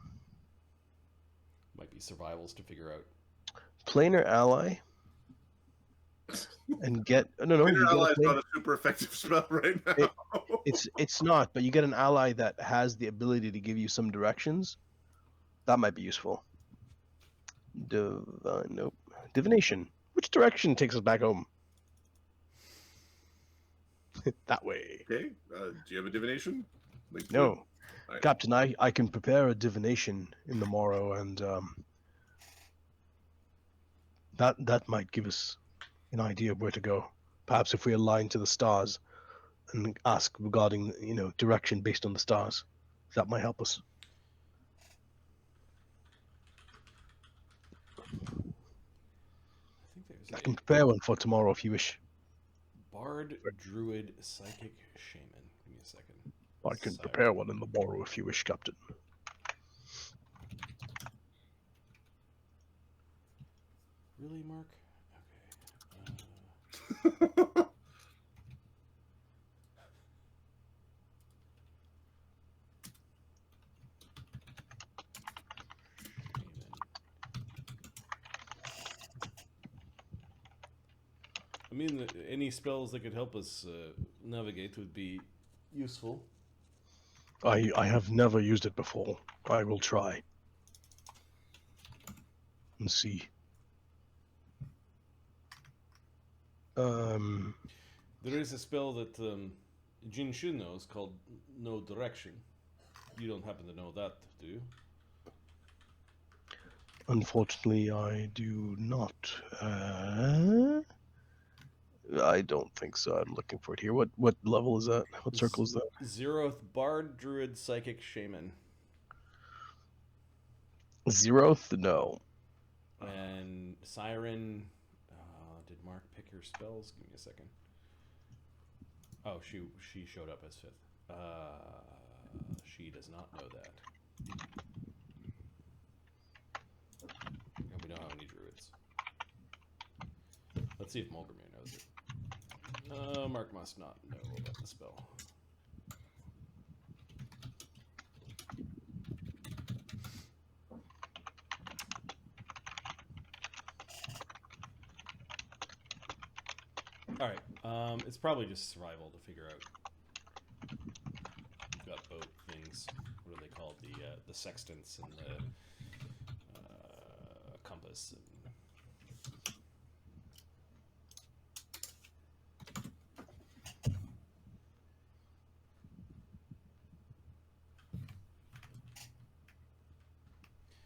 be survivals to figure out. Planar ally. And get no. You Your get ally a is planar, not a super effective spell right now. it's not, but you get an ally that has the ability to give you some directions. That might be useful. Nope. Divination. Which direction takes us back home? That way. Okay. Do you have a divination? Like, No. Right. Captain, I can prepare a divination in the morrow, and that might give us an idea of where to go. Perhaps if we align to the stars and ask regarding, direction based on the stars, that might help us. I think there's I can prepare one for tomorrow if you wish. Bard, Druid, Psychic, Shaman. Give me a second. I can Sorry. prepare one in the morrow if you wish, Captain. Really, Mark? Okay. I mean, any spells that could help us navigate would be useful. I have never used it before. I will try. And see. There is a spell that Jin Shin knows called No Direction. You don't happen to know that, do you? Unfortunately, I do not. I don't think so. I'm looking for it here. What level is that? What circle is that? Zeroth Bard, Druid, Psychic, Shaman. Zeroth? No. And Siren. Did Mark pick her spells? Give me a second. Oh, she showed up as 5th. She does not know that. And we don't have any druids. Let's see if Mulgrimir knows it. Mark must not know about the spell. Alright, it's probably just survival to figure out. We've got boat things. What are they called? The sextants and the compass.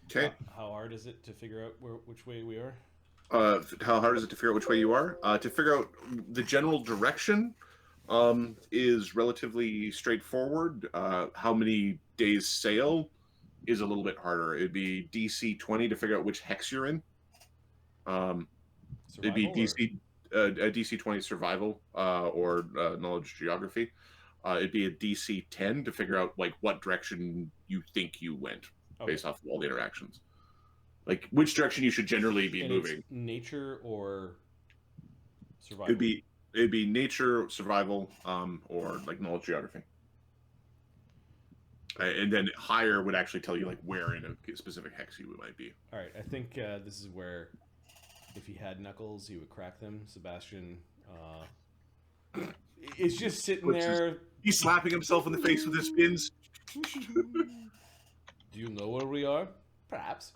Okay. How hard is it to figure out which way we are? How hard is it to figure out which way you are? To figure out the general direction is relatively straightforward. How many days sail is a little bit harder. It'd be DC 20 to figure out which hex you're in. It'd be DC 20 survival or knowledge geography. It'd be a DC 10 to figure out like what direction you think you went based off of all the interactions. Like which direction you should generally be moving. It's nature or survival. It'd be nature, survival, or like knowledge geography. And then higher would actually tell you like where in a specific hex you might be. All right, I think this is where if he had knuckles, he would crack them. Sebastian is just sitting there. He's slapping himself in the face with his pins. Do you know where we are? Perhaps.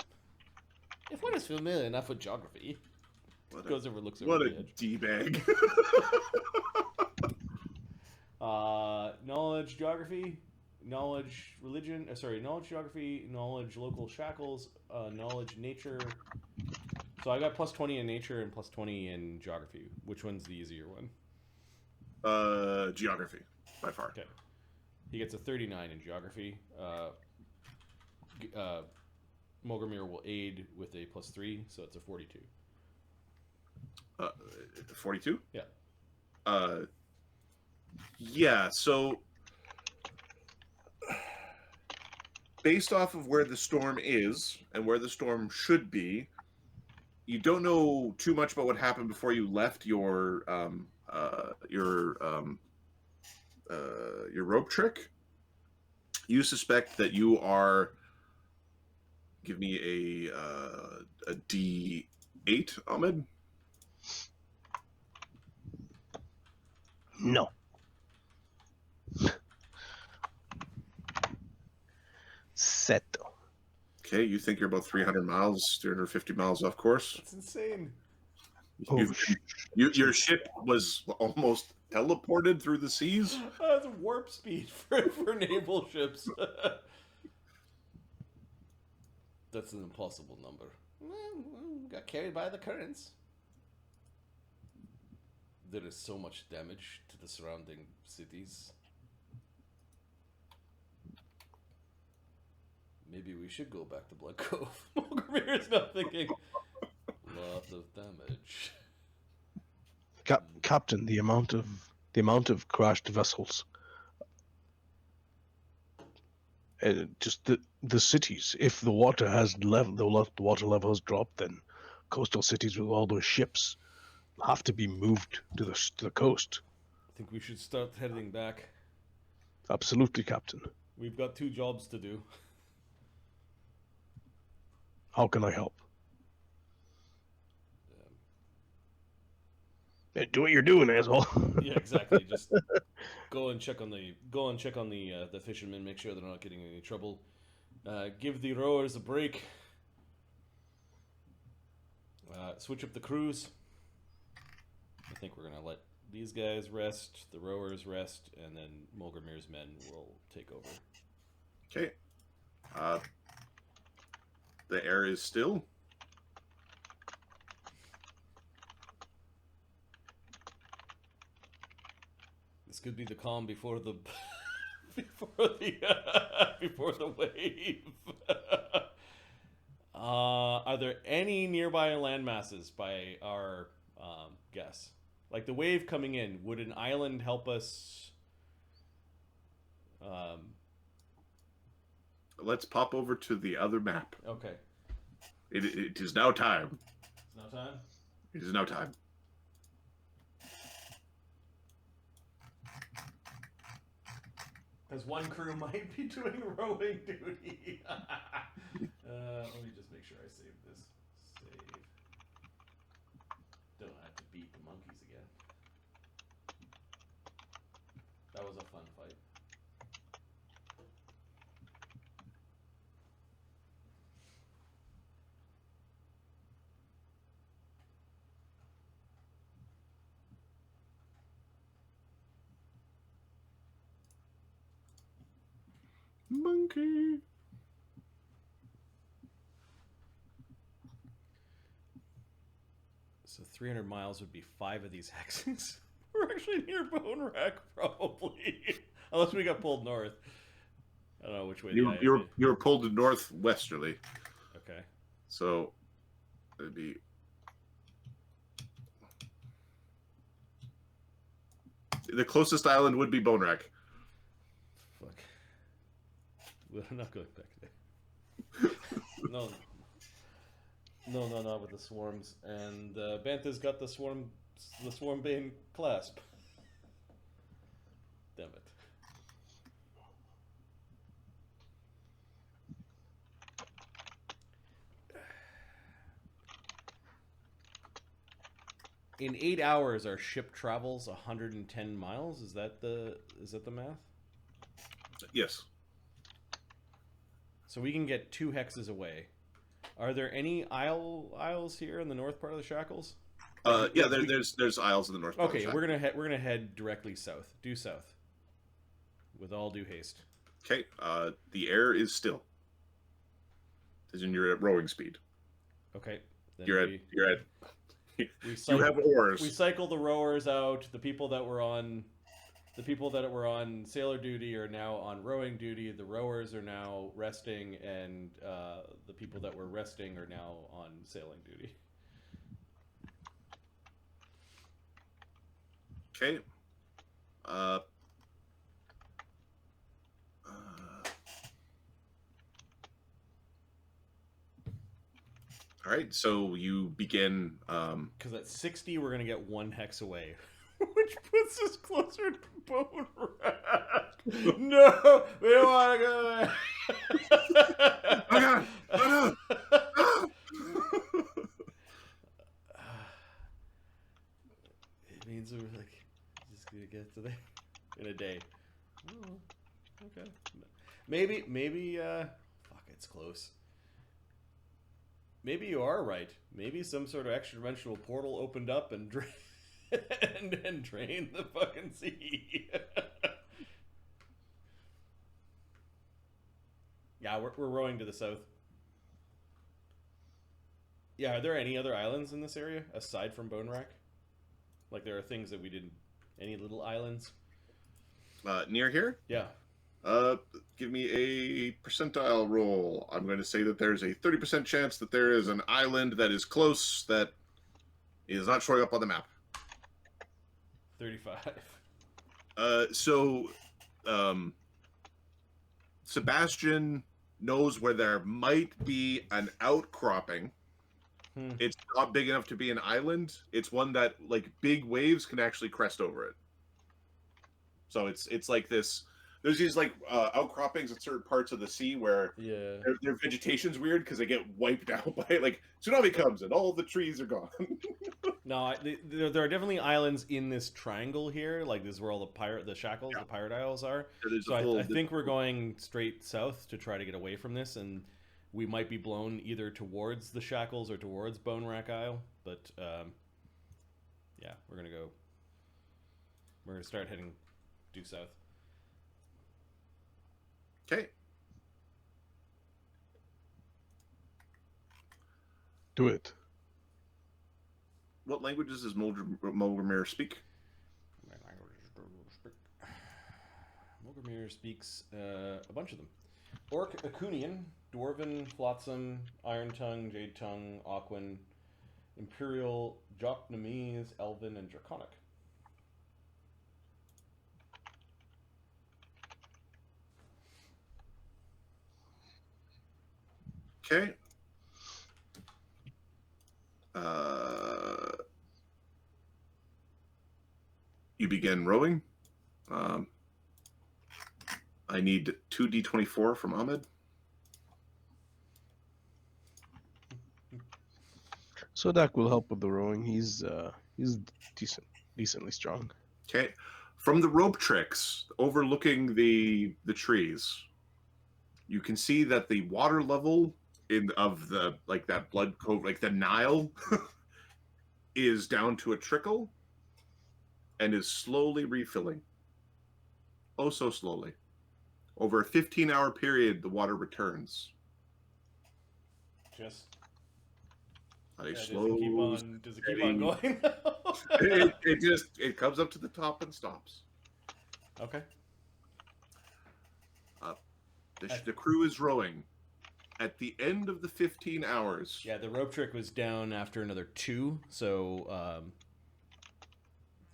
If one is familiar enough with geography, goes over, looks over what the a edge. D-bag. Knowledge, geography, knowledge, religion. Knowledge, geography, knowledge, local shackles, knowledge, nature. So I got plus 20 in nature and plus 20 in geography. Which one's the easier one? Geography, by far. Okay. He gets a 39 in geography. Mulgrimir will aid with a plus 3, so it's a 42. 42? Yeah. Yeah, so based off of where the storm is and where the storm should be, you don't know too much about what happened before you left your rope trick. You suspect that you are. Give me a D8, Ahmed. No. Seto. Okay, you think you're about 300 miles, 350 miles off course. That's insane. Your ship was almost teleported through the seas. That's warp speed for naval ships. That's an impossible number. Got carried by the currents. There is so much damage to the surrounding cities. Maybe we should go back to Blood Cove. Mulgrimir is not thinking. Lot of damage. Captain, the amount of crashed vessels. Just the cities. If the water the water level has dropped, then coastal cities with all those ships have to be moved to the coast. I think we should start heading back. Absolutely, Captain. We've got 2 jobs to do. How can I help? Do what you're doing, asshole. Yeah, exactly. Just go and check on the fishermen, make sure they're not getting in any trouble. Give the rowers a break. Switch up the crews. I think we're gonna let these guys rest, the rowers rest, and then Mulgrimir's men will take over. Okay. The air is still. This could be the calm before the before the wave. Are there any nearby land masses by our guess? Like the wave coming in, would an island help us? Let's pop over to the other map. Okay. It is now time. It's now time. It is now time. Because one crew might be doing rowing duty. Let me just make sure I save this. Save. Don't have to beat the monkeys again. That was a fun fight. Monkey. So 300 miles would be 5 of these hexes. We're actually near Bone Rack, probably. Unless we got pulled north. I don't know which way. You were pulled northwesterly. Okay. So it'd be. The closest island would be Bone Rack. Fuck. We're not going back there. No. No, not with the swarms. And Bantha's got the swarm bane clasp. Damn it. In 8 hours, our ship travels 110 miles. Is that the math? Yes. So we can get 2 hexes away. Are there any isles here in the north part of the shackles? Yeah, there's isles in the north. Okay, we're gonna head directly south. Due south. With all due haste. Okay. The air is still. As in you're at rowing speed. Okay. Then You're at. we You have oars. We cycle the rowers out. The people that were on sailor duty are now on rowing duty. The rowers are now resting, and the people that were resting are now on sailing duty. Okay. All right, so you begin. Because at 60, we're gonna get 1 hex away, which puts us closer to Bone Rack. No, we don't want to go there. Oh God! Oh no! It means we're like just gonna get to there in a day. Oh, okay. Maybe. Fuck, it's close. Maybe you are right. Maybe some sort of extra-dimensional portal opened up and and drained the fucking sea. Yeah, we're rowing to the south. Yeah, are there any other islands in this area aside from Bone Rack? Like there are things that we didn't. Any little islands? Near here? Yeah. Give me a percentile roll. I'm going to say that there's a 30% chance that there is an island that is close that is not showing up on the map. 35. Sebastian knows where there might be an outcropping. It's not big enough to be an island. It's one that, like, big waves can actually crest over it. So it's like this. There's these like outcroppings in certain parts of the sea where their vegetation's weird because they get wiped out by like tsunami comes and all the trees are gone. No, there are definitely islands in this triangle here. Like this is where all the pirate isles are. So I think we're going straight south to try to get away from this, and we might be blown either towards the shackles or towards Bone Rack Isle. But yeah, we're gonna start heading due south. Okay. Do it. What languages does Mulgrimir speak? Mulgrimir speaks a bunch of them. Orc, Acunian, Dwarven, Flotsam, Iron Tongue, Jade Tongue, Aquan, Imperial, Joknamise, Elven, and Draconic. Okay. You begin rowing. I need 2d24 from Ahmed. Sodak will help with the rowing. He's decently strong. Okay. From the rope tricks overlooking the trees, you can see that the water level of the that Blood Cove, like the Nile, is down to a trickle and is slowly refilling. Oh, so slowly. Over a 15-hour period, the water returns. Just Slow. Does it keep on going? It comes up to the top and stops. Okay. The crew is rowing. At the end of the 15 hours. Yeah, the rope trick was down after another 2, so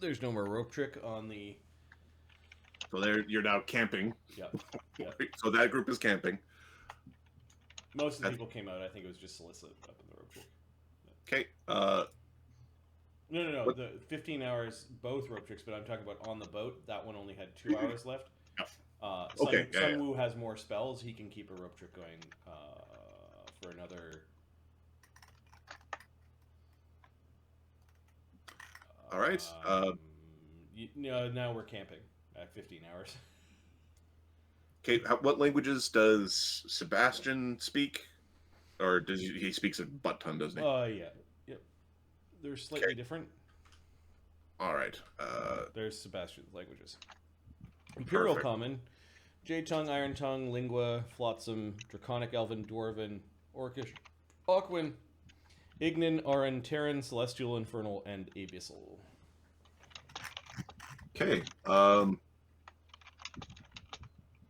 there's no more rope trick on the. So you're now camping. Yep. So that group is camping. Most of the people came out. I think it was just Solicit up in the rope trick. Okay. No. What? The 15 hours, both rope tricks, but I'm talking about on the boat. That one only had 2 hours left. Okay. Sun Wu has more spells. He can keep a rope trick going for another. All right. Now we're camping at 15 hours. Okay. What languages does Sebastian speak? Or does he speaks a butt ton, doesn't he? Yeah. Yep. They're slightly different. All right. There's Sebastian's languages. Imperial Perfect. Common, Jade Tongue, Iron Tongue, Lingua, Flotsam, Draconic, Elven, Dwarven, Orcish, Aquan, Ignan, Aran, Terran, Celestial, Infernal, and Abyssal. Okay.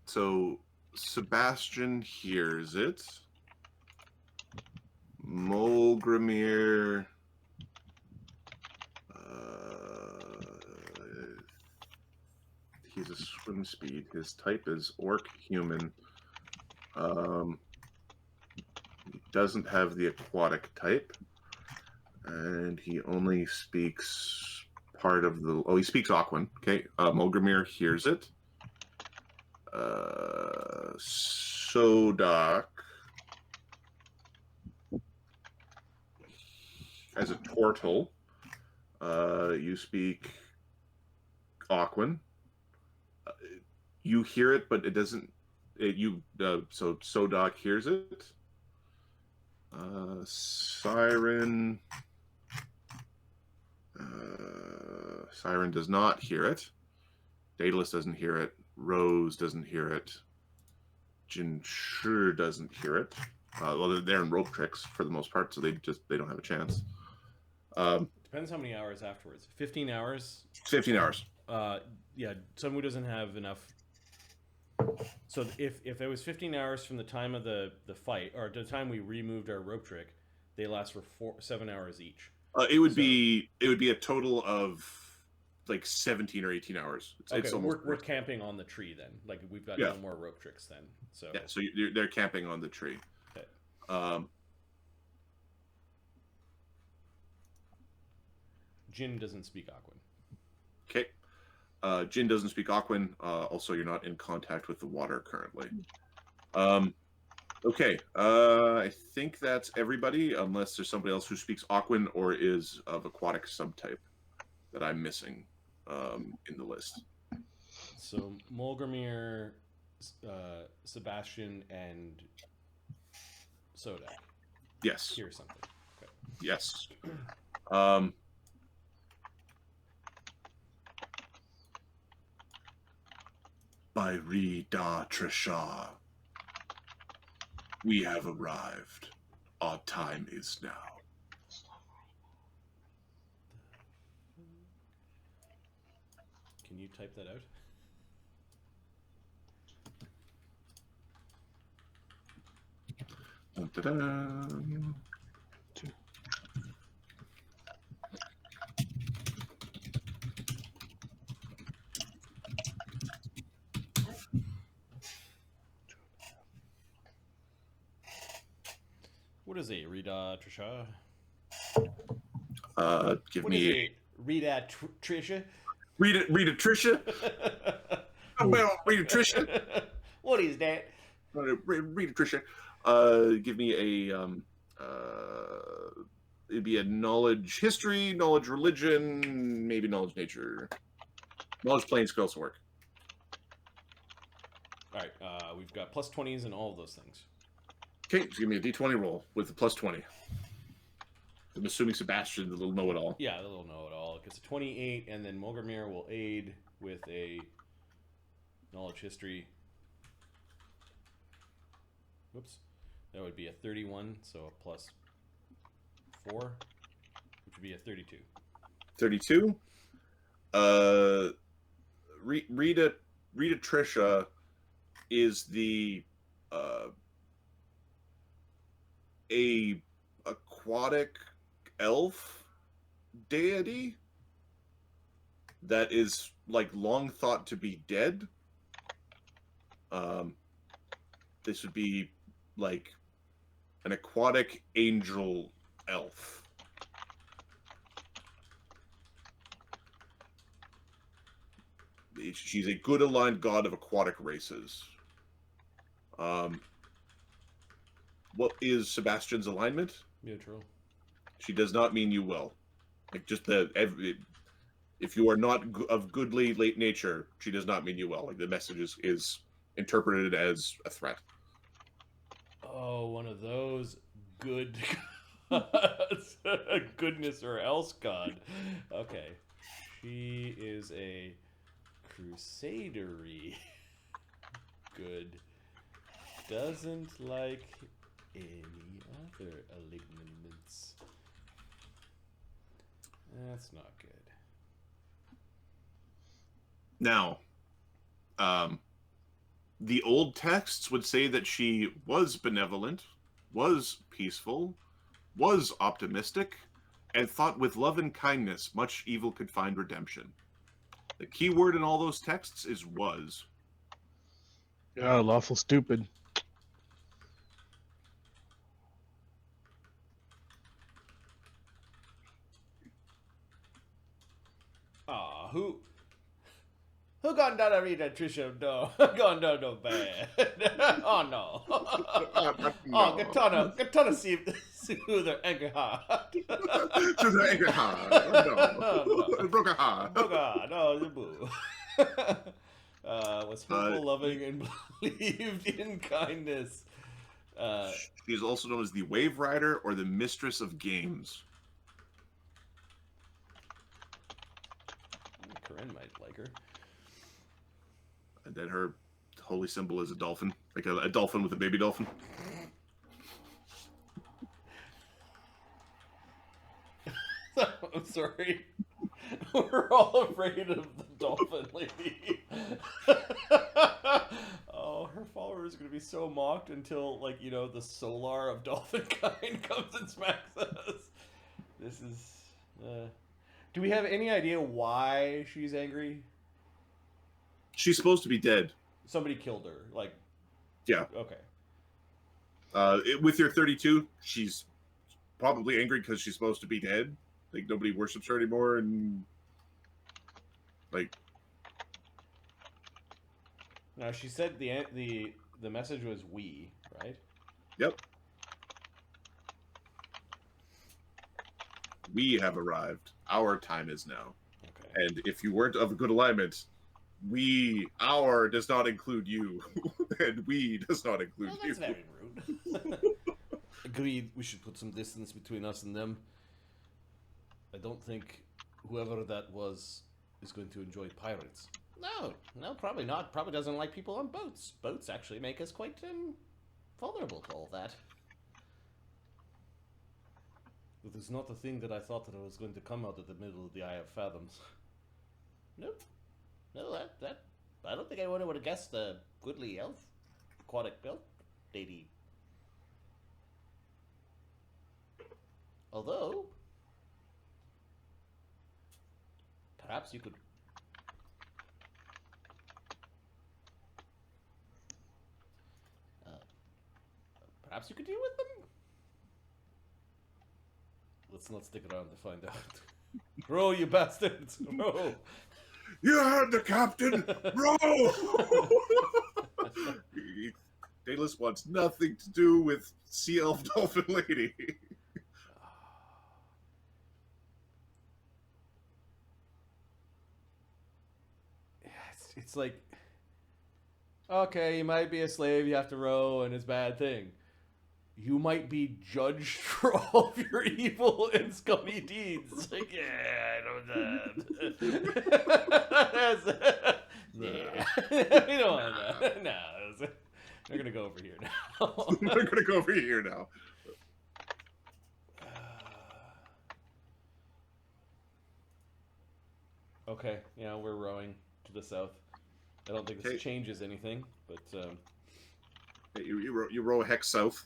So Sebastian hears it. Mulgrimir. He's a swim speed. His type is orc human. He doesn't have the aquatic type, and he only speaks part of the. Oh, he speaks Aquan. Okay, Mulgrimir hears it. Sodak, as a turtle, you speak Aquan. You hear it, but it doesn't. So Sodak hears it. Siren. Siren does not hear it. Daedalus doesn't hear it. Rose doesn't hear it. Jinshur doesn't hear it. Well, they're in rope tricks for the most part, so they don't have a chance. Depends how many hours afterwards. 15 hours. 15 hours. Yeah, Sunwoo doesn't have enough. So if it was 15 hours from the time of the fight, or the time we removed our rope trick, they last for 7 hours each. It would be a total of like 17 or 18 hours. It's almost we're camping on the tree then. Like we've got no more rope tricks then. So yeah, so they're camping on the tree. Okay. Jin doesn't speak Aquan. Okay. Jin doesn't speak Aquan. Also, you're not in contact with the water currently. Okay. I think that's everybody, unless there's somebody else who speaks Aquan or is of aquatic subtype that I'm missing in the list. So Mulgrimir, Sebastian, and Sodak. Yes. Hear something. Okay. Yes. By Rida Trishar, we have arrived. Our time is now. Can you type that out? Dun-dun-dun. What is a Rita Trisha? Give What is me a Rita Trisha? read it, Trisha. Well, read it, Trisha. What is that? Read it, Trisha. Give me a it'd be a knowledge history, knowledge religion, maybe knowledge nature. Knowledge planes could also work. All right, we've got plus 20s and all of those things. Okay, so give me a d20 roll with the plus 20. I'm assuming Sebastian, the little know-it-all. Yeah, the little know-it-all. It gets a 28, and then Mogramir will aid with a knowledge history. Whoops. That would be a 31, so a plus 4, which would be a 32. 32. Rita Trisha is the a aquatic elf deity that is like long thought to be dead. This would be like an aquatic angel elf. She's a good aligned god of aquatic races. What is Sebastian's alignment? Neutral. She does not mean you well. Like just if you are not of goodly late nature, she does not mean you well. Like the message is interpreted as a threat. Oh, one of those good gods. Goodness or else god. Okay. She is a crusadery good. Doesn't like any other alignments. That's not good. Now, the old texts would say that she was benevolent, was peaceful, was optimistic, and thought with love and kindness much evil could find redemption. The key word in all those texts is was. Yeah, lawful stupid. Who gone down to read that Trisha? No, gone down no bad. Oh no. Oh, Katana see the anger heart. To the anger heart. Oh, no. Broke a heart. No, the boo. Was hopeful, loving, and believed in kindness. She is also known as the Wave Rider or the Mistress of Games. Corinne might like her. And then her holy symbol is a dolphin. Like a dolphin with a baby dolphin. I'm sorry. We're all afraid of the dolphin lady. Oh, her follower is going to be so mocked until, like, you know, the solar of dolphin kind comes and smacks us. This is... Do we have any idea why she's angry? She's supposed to be dead. Somebody killed her. Like... Yeah. Okay. With your 32, she's probably angry because she's supposed to be dead. Like, nobody worships her anymore, and... Like... Now, she said the message was we, right? Yep. We have arrived. Our time is now. Okay. And if you weren't of good alignment, our does not include you. And we does not include Well, you. that's very rude. Agreed, we should put some distance between us and them. I don't think whoever that was is going to enjoy pirates. No, probably not. Probably doesn't like people on boats. Boats actually make us quite vulnerable to all that. It is not a thing that I thought that I was going to come out of the middle of the Eye of Fathoms. Nope. No, that I don't think anyone would have guessed the goodly elf, aquatic elf lady. Although, perhaps you could. Perhaps you could deal with them. Let's stick it on to find out. Roll, you bastards! Roll. You heard the captain. Row. Daedalus wants nothing to do with Sea Elf Dolphin Lady. It's like, okay, you might be a slave, you have to row, and it's a bad thing. You might be judged for all of your evil and scummy deeds. It's like, yeah, I know that. Yeah. We don't want that. No, they're going to go over here now. We're gonna go over here now. Okay, yeah, we're rowing to the south. I don't think this Okay. changes anything, but You row a hex south.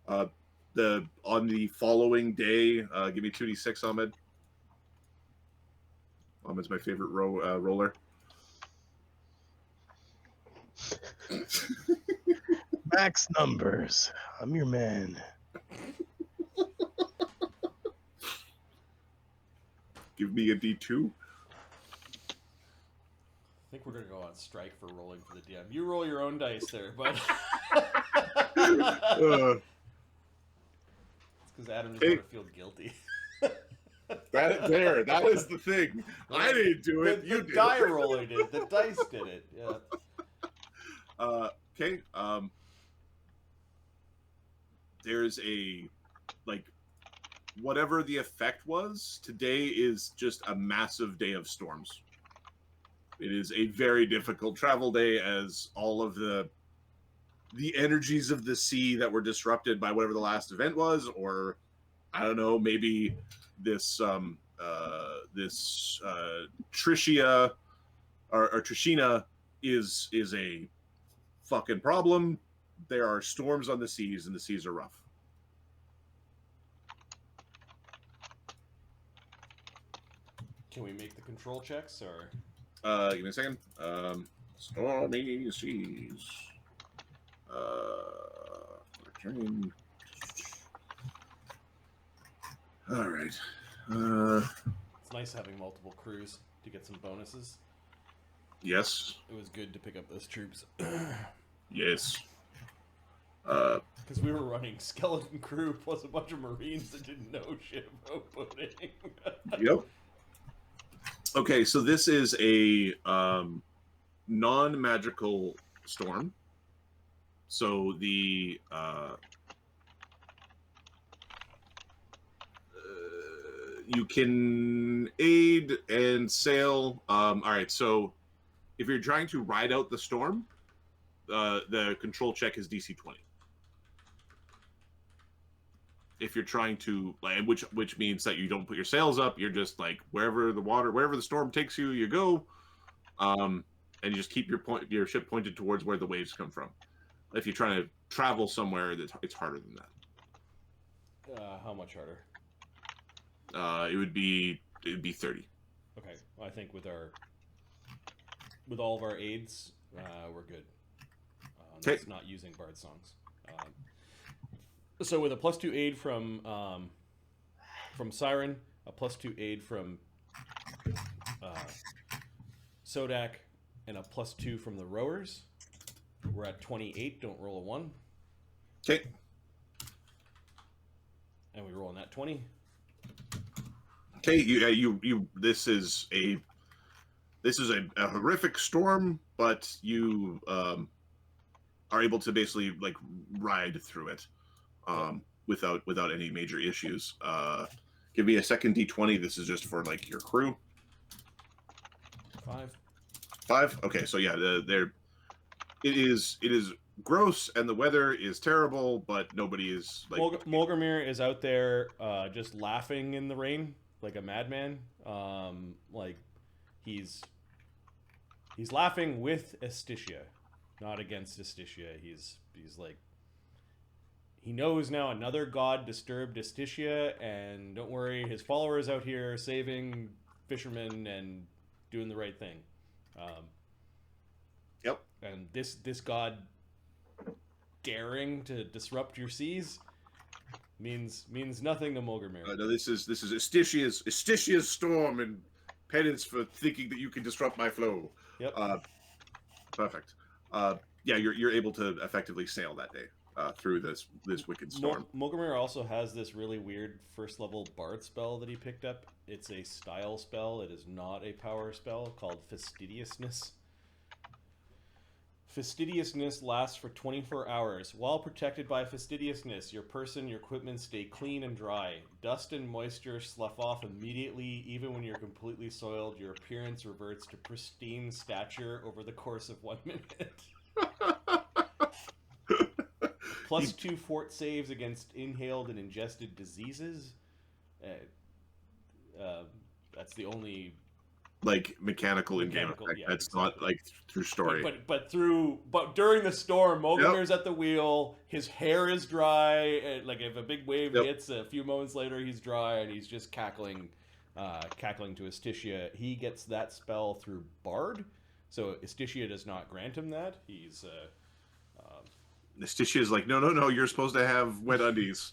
On the following day, give me 2d6, Ahmed. Ahmed's my favorite roller. Max numbers. I'm your man. Give me a d2. I think we're going to go on strike for rolling for the DM. You roll your own dice there, but Uh, it's because Adam's Hey. going to feel guilty. that is the thing. I didn't do it. The You did. die roller did. The dice did it. Yeah. Okay. There's a whatever the effect was. Today is just a massive day of storms. It is a very difficult travel day, as all of the energies of the sea that were disrupted by whatever the last event was, or I don't know, maybe this Tricia or Trishina is a fucking problem. There are storms on the seas, and the seas are rough. Can we make the control checks, or Give me a second. Stormy seas. Returning. All right. it's nice having multiple crews to get some bonuses. Yes. It was good to pick up those troops Yes. because we were running skeleton crew plus a bunch of Marines that didn't know shit about boating. Yep. Okay, so this is a non-magical storm. So the you can aid and sail. All right, so if you're trying to ride out the storm, the control check is DC 20. If you're trying to, which means that you don't put your sails up, you're just like wherever the storm takes you, you go, and you just keep your ship pointed towards where the waves come from. If you're trying to travel somewhere, it's harder than that. How much harder? It would be 30. Okay, well, I think with all of our aids, we're good. That's not using bard songs. So with a +2 aid from Siren, a +2 aid from Sodak, and a +2 from the rowers, we're at 28. Don't roll a 1. Okay. And we roll a nat 20. Okay. You. This is a horrific storm, but you are able to basically ride through it without any major issues. Give me a second D20. This is just for your crew. 5. 5. Okay, so yeah, it is gross and the weather is terrible, but nobody is Mulgrimir is out there just laughing in the rain like a madman. He's laughing with Estitia, not against Estitia. He's like he knows now another god disturbed Estitia, and don't worry, his followers out here saving fishermen and doing the right thing. Yep. And this god daring to disrupt your seas means nothing to Mogurmir. No, this is Estitia's storm and penance for thinking that you can disrupt my flow. Yep. Perfect. Yeah, you're able to effectively sail that day through this wicked storm. Mogurmir also has this really weird first level bard spell that he picked up. It's a style spell. It is not a power spell, called Fastidiousness. Fastidiousness lasts for 24 hours. While protected by fastidiousness, your person, your equipment stay clean and dry. Dust and moisture slough off immediately, even when you're completely soiled. Your appearance reverts to pristine stature over the course of 1 minute. +2 fort saves against inhaled and ingested diseases. That's the only Like mechanical in-game effect. yeah, That's exactly. not like through story. But during the storm, Mogurmir's at the wheel. His hair is dry. And like if a big wave hits, a few moments later he's dry and he's just cackling to Estitia. He gets that spell through Bard, so Estitia does not grant him that. He's Estitia is like, no, you're supposed to have wet undies.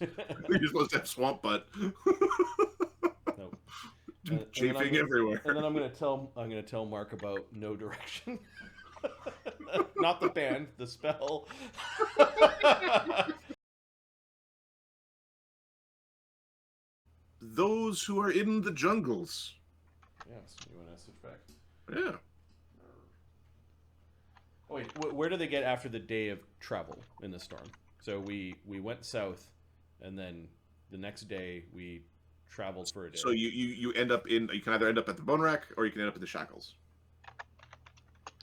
You're supposed to have swamp butt. no. Chafing everywhere. And then I'm gonna tell Mark about No Direction. Not the band, the spell. Those who are in the jungles. Yes, you want to switch back. Yeah. Oh, wait, where do they get after the day of travel in the storm? So we went south, and then the next day we traveled for a day. So you end up you can either end up at the bone rack or you can end up in the shackles.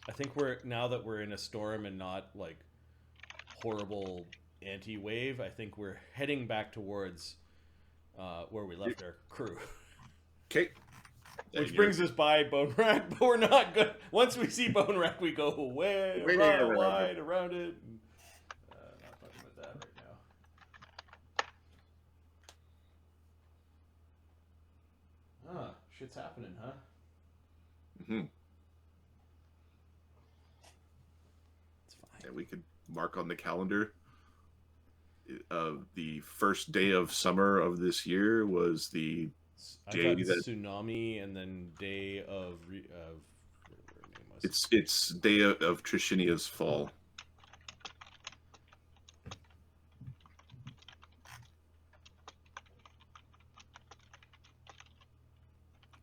I think now that we're in a storm and not like horrible anti-wave, I think we're heading back towards where we left our crew. Okay. Which brings us by Bone Rack, but we're not good. Once we see Bone Rack, we go wide around it. Not talking about that right now. Ah, shit's happening, huh? Mm-hmm. It's fine. And we could mark on the calendar. The first day of summer of this year was the day that Tsunami, and then day of whatever her name was. it's day of Trishinia's fall.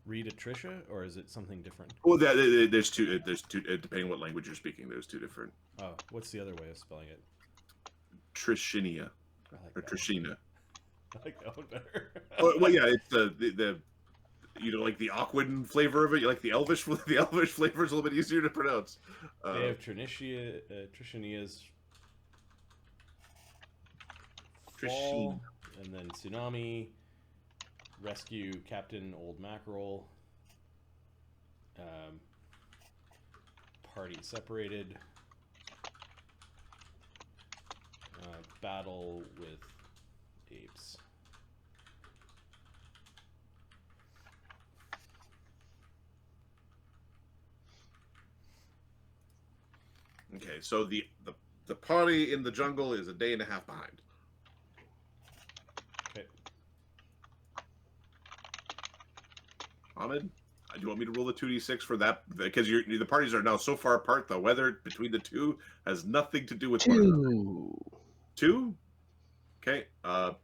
Rita Trisha, or is it something different? Well, there's two. Depending on what language you're speaking, there's two different. Oh, what's the other way of spelling it? Trishinia I like or that one. Trishina. I like that one better. Well, yeah, it's the like the Aquan flavor of it. You like the Elvish flavor is a little bit easier to pronounce. They have Trishinia's fall, and then Tsunami, rescue Captain Old Mackerel, party separated, battle with apes. Okay, so the party in the jungle is a day and a half behind. Okay. Ahmed, do you want me to roll the 2d6 for that? Because the parties are now so far apart, the weather between the two has nothing to do with one another. 2? Okay. Out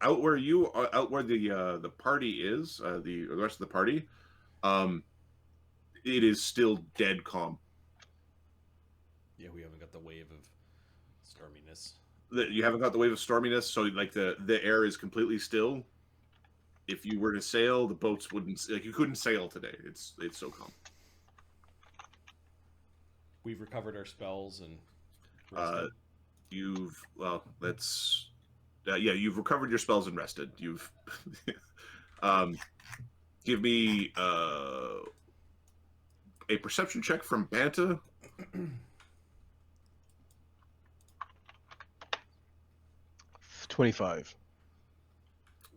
where the party is, the rest of the party, it is still dead calm. Yeah, we haven't got the wave of storminess. You haven't got the wave of storminess, so like the air is completely still. If you were to sail, the boats wouldn't, like, you couldn't sail today. It's so calm. We've recovered our spells and You've you've recovered your spells and rested. You've give me a perception check from Banta. 25.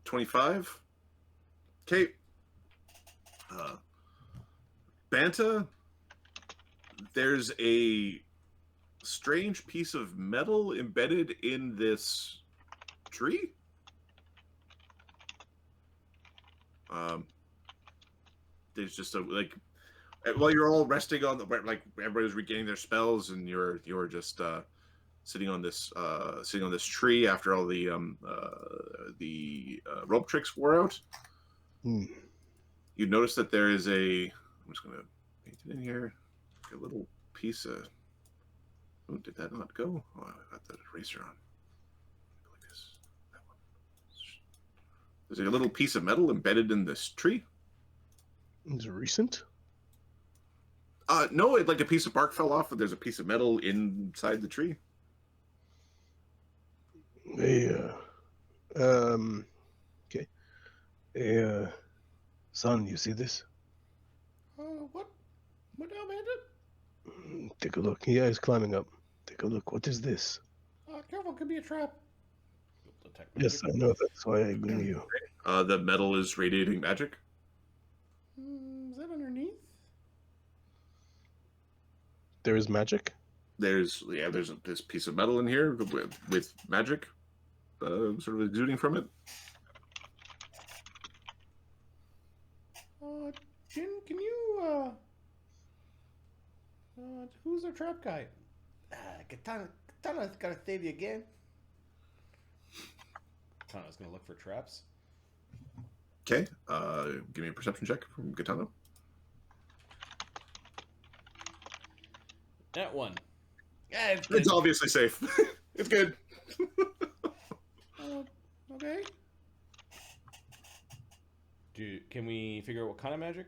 25. Okay. Banta, there's a strange piece of metal embedded in this tree. There's just a like while you're all resting on the like everybody's regaining their spells and you're just sitting on this tree after all the rope tricks wore out. Hmm. You notice that there is a. I'm just gonna paint it in here. A little piece of. Oh, did that not go? Oh, I got the eraser on. Like this. That one. There's a little piece of metal embedded in this tree. Is it recent? No, like a piece of bark fell off, but there's a piece of metal inside the tree. Okay. Hey, son, you see this? What? What now, Bandit? Take a look. Yeah, he's climbing up. Take a look. What is this? Careful, could be a trap. Yes, I know. That's why I bring you. The metal is radiating magic. Is that underneath? There is magic? There's this piece of metal in here with magic sort of exuding from it. Jin, can you, who's our trap guy? Katana's gotta save you again. Katana's gonna look for traps. Okay, give me a perception check from Katana. That one. Yeah, It's obviously safe. It's good. Okay. Can we figure out what kind of magic?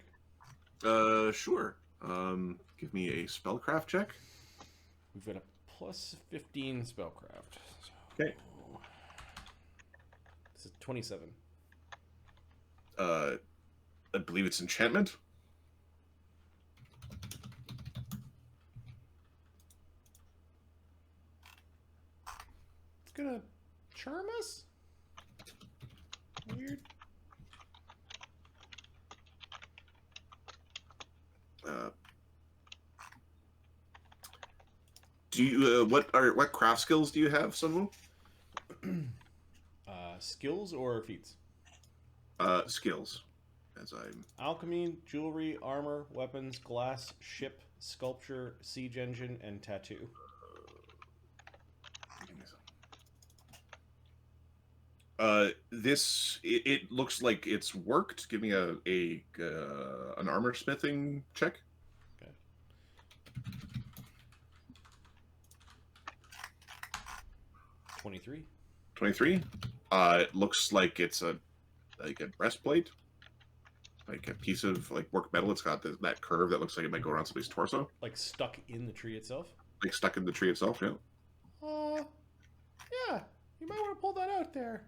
Sure. Give me a spellcraft check. We've got a plus 15 spellcraft. Okay. This is 27. I believe it's enchantment. It's gonna charm us? Weird. Do you what craft skills do you have, Sunwoo? Skills or feats? Skills. As I'm Alchemy, jewelry, armor, weapons, glass, ship, sculpture, siege engine, and tattoo. This it looks like it's worked. Give me an armor smithing check. Okay. 23. 23. It looks like it's a breastplate, like a piece of like work metal. It's got that curve that looks like it might go around somebody's torso, Like stuck in the tree itself? like stuck in the tree itself. Yeah. Yeah, you might want to pull that out there.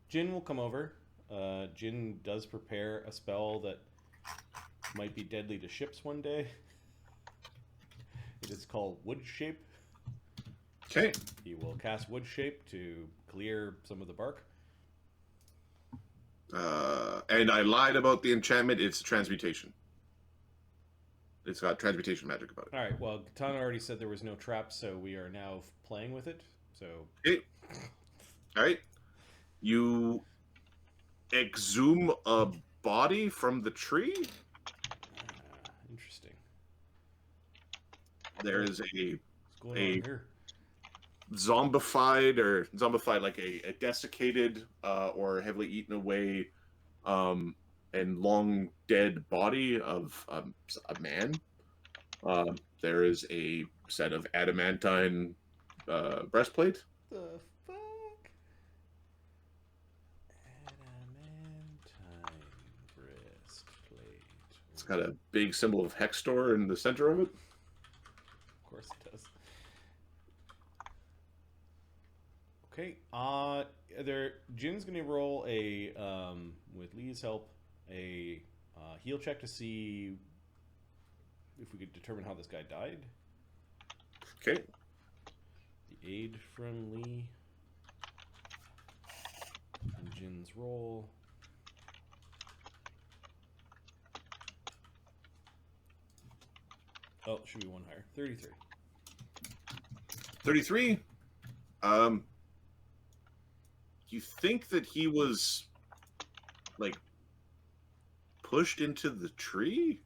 Jin will come over. Jin does prepare a spell that might be deadly to ships one day. It is called Wood Shape. Okay. He will cast Wood Shape to clear some of the bark. And I lied about the enchantment. It's a transmutation. It's got transmutation magic about it. All right. Well, Katana already said there was no trap, so we are now playing with it. So. Okay. All right. You exhume a body from the tree. Interesting. There is What's going on here? zombified like a desiccated or heavily eaten away and long dead body of a man. There is a set of adamantine breastplate. The fuck? Adamantine breastplate. It's got a big symbol of Hextor in the center of it. Of course it does. Okay. Jin's gonna roll a with Lee's help a heal check to see if we could determine how this guy died. Okay. the aid from Lee. And Jin's roll. Oh, should be one higher. 33. 33. You think that he was like pushed into the tree?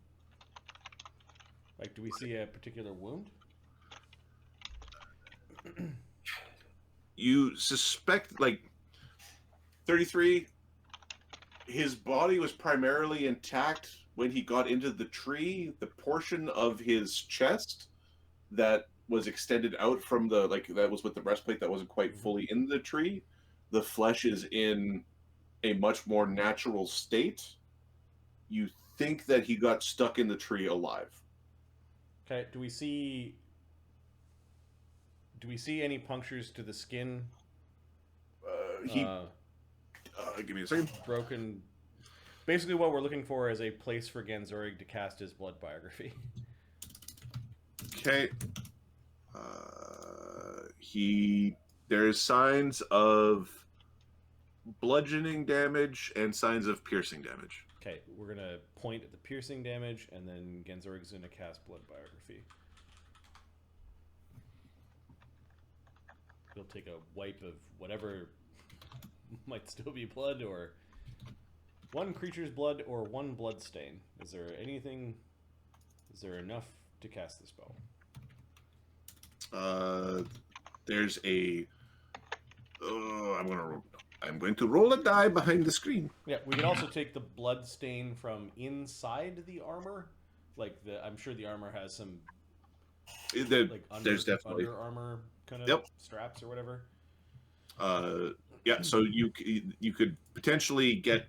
Like, do we see a particular wound? You suspect, like, 33, his body was primarily intact when he got into the tree. The portion of his chest that was extended out from the, like, that was with the breastplate that wasn't quite fully in the tree. The flesh is in a much more natural state. You think that he got stuck in the tree alive. Okay, do we see any punctures to the skin? Give me a second. Broken. Basically, what we're looking for is a place for Ganzorig to cast his blood biography. Okay. There's signs of bludgeoning damage and signs of piercing damage. Okay, we're gonna point at the piercing damage, and then Ganzorig's gonna cast blood biography. He'll take a wipe of whatever might still be blood, or one creature's blood, or one blood stain. Is there anything? Is there enough to cast the spell? There's a. I'm going to roll a die behind the screen. Yeah, we can also take the blood stain from inside the armor. Like I'm sure the armor has some. There's definitely under armor kind of straps or whatever. Yeah, so you could potentially get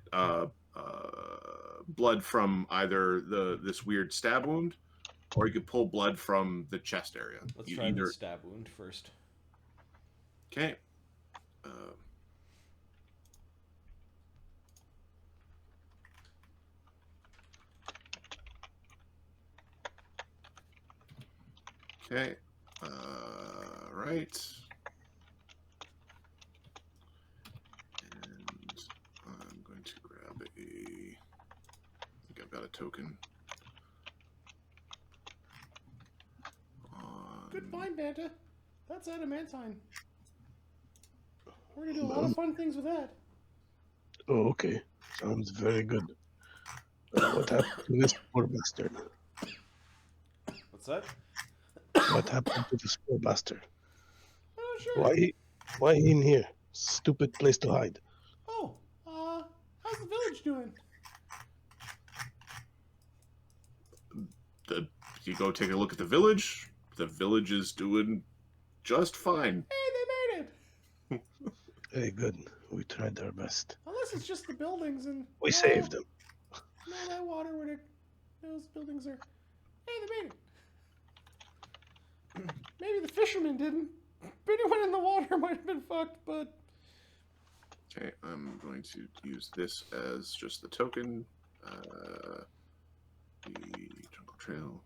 blood from either this weird stab wound, or you could pull blood from the chest area. Let's try the stab wound first. Okay. Okay. Right. And I'm going to grab I think I've got a token. Good find, Banta. That's adamantine. We're gonna do a lot of fun things with that. Oh, okay. Sounds very good. What happened to this poor bastard? What's that? What happened to this poor bastard? Oh, sure. Why he in here? Stupid place to hide. Oh, how's the village doing? You go take a look at the village. The village is doing just fine. Hey, they made it. Hey, good. We tried our best. Unless it's just the buildings and We saved them. No, that water where those buildings are. Hey, they made it. Maybe the fishermen didn't. Anyone in the water might have been fucked, but. Okay, I'm going to use this as just the token. The jungle trail.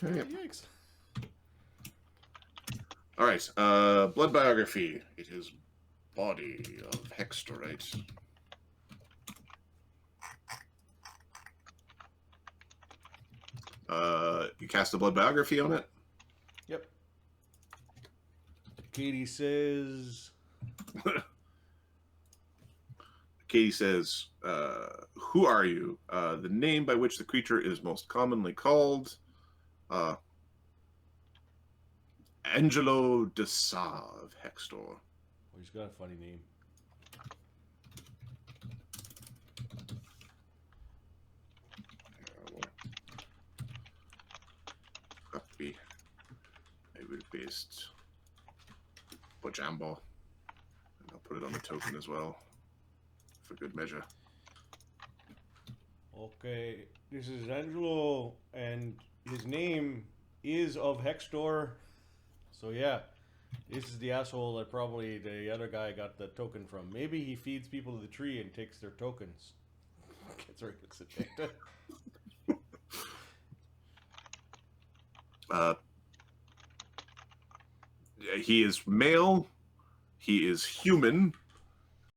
Okay. Yikes. All right. Blood biography. It is body of hextorite. You cast a blood biography on it. Yep. Katie says. Katie says, "Who are you? The name by which the creature is most commonly called." Angelo de Sa of Hextor. Oh, he's got a funny name. Copy. I will paste Bojambo. And I'll put it on the token as well. For good measure. Okay, this is Angelo, and his name is of Hextor. So yeah, this is the asshole that probably the other guy got the token from. Maybe he feeds people to the tree and takes their tokens. Sorry, looks at Banta. He is male. He is human.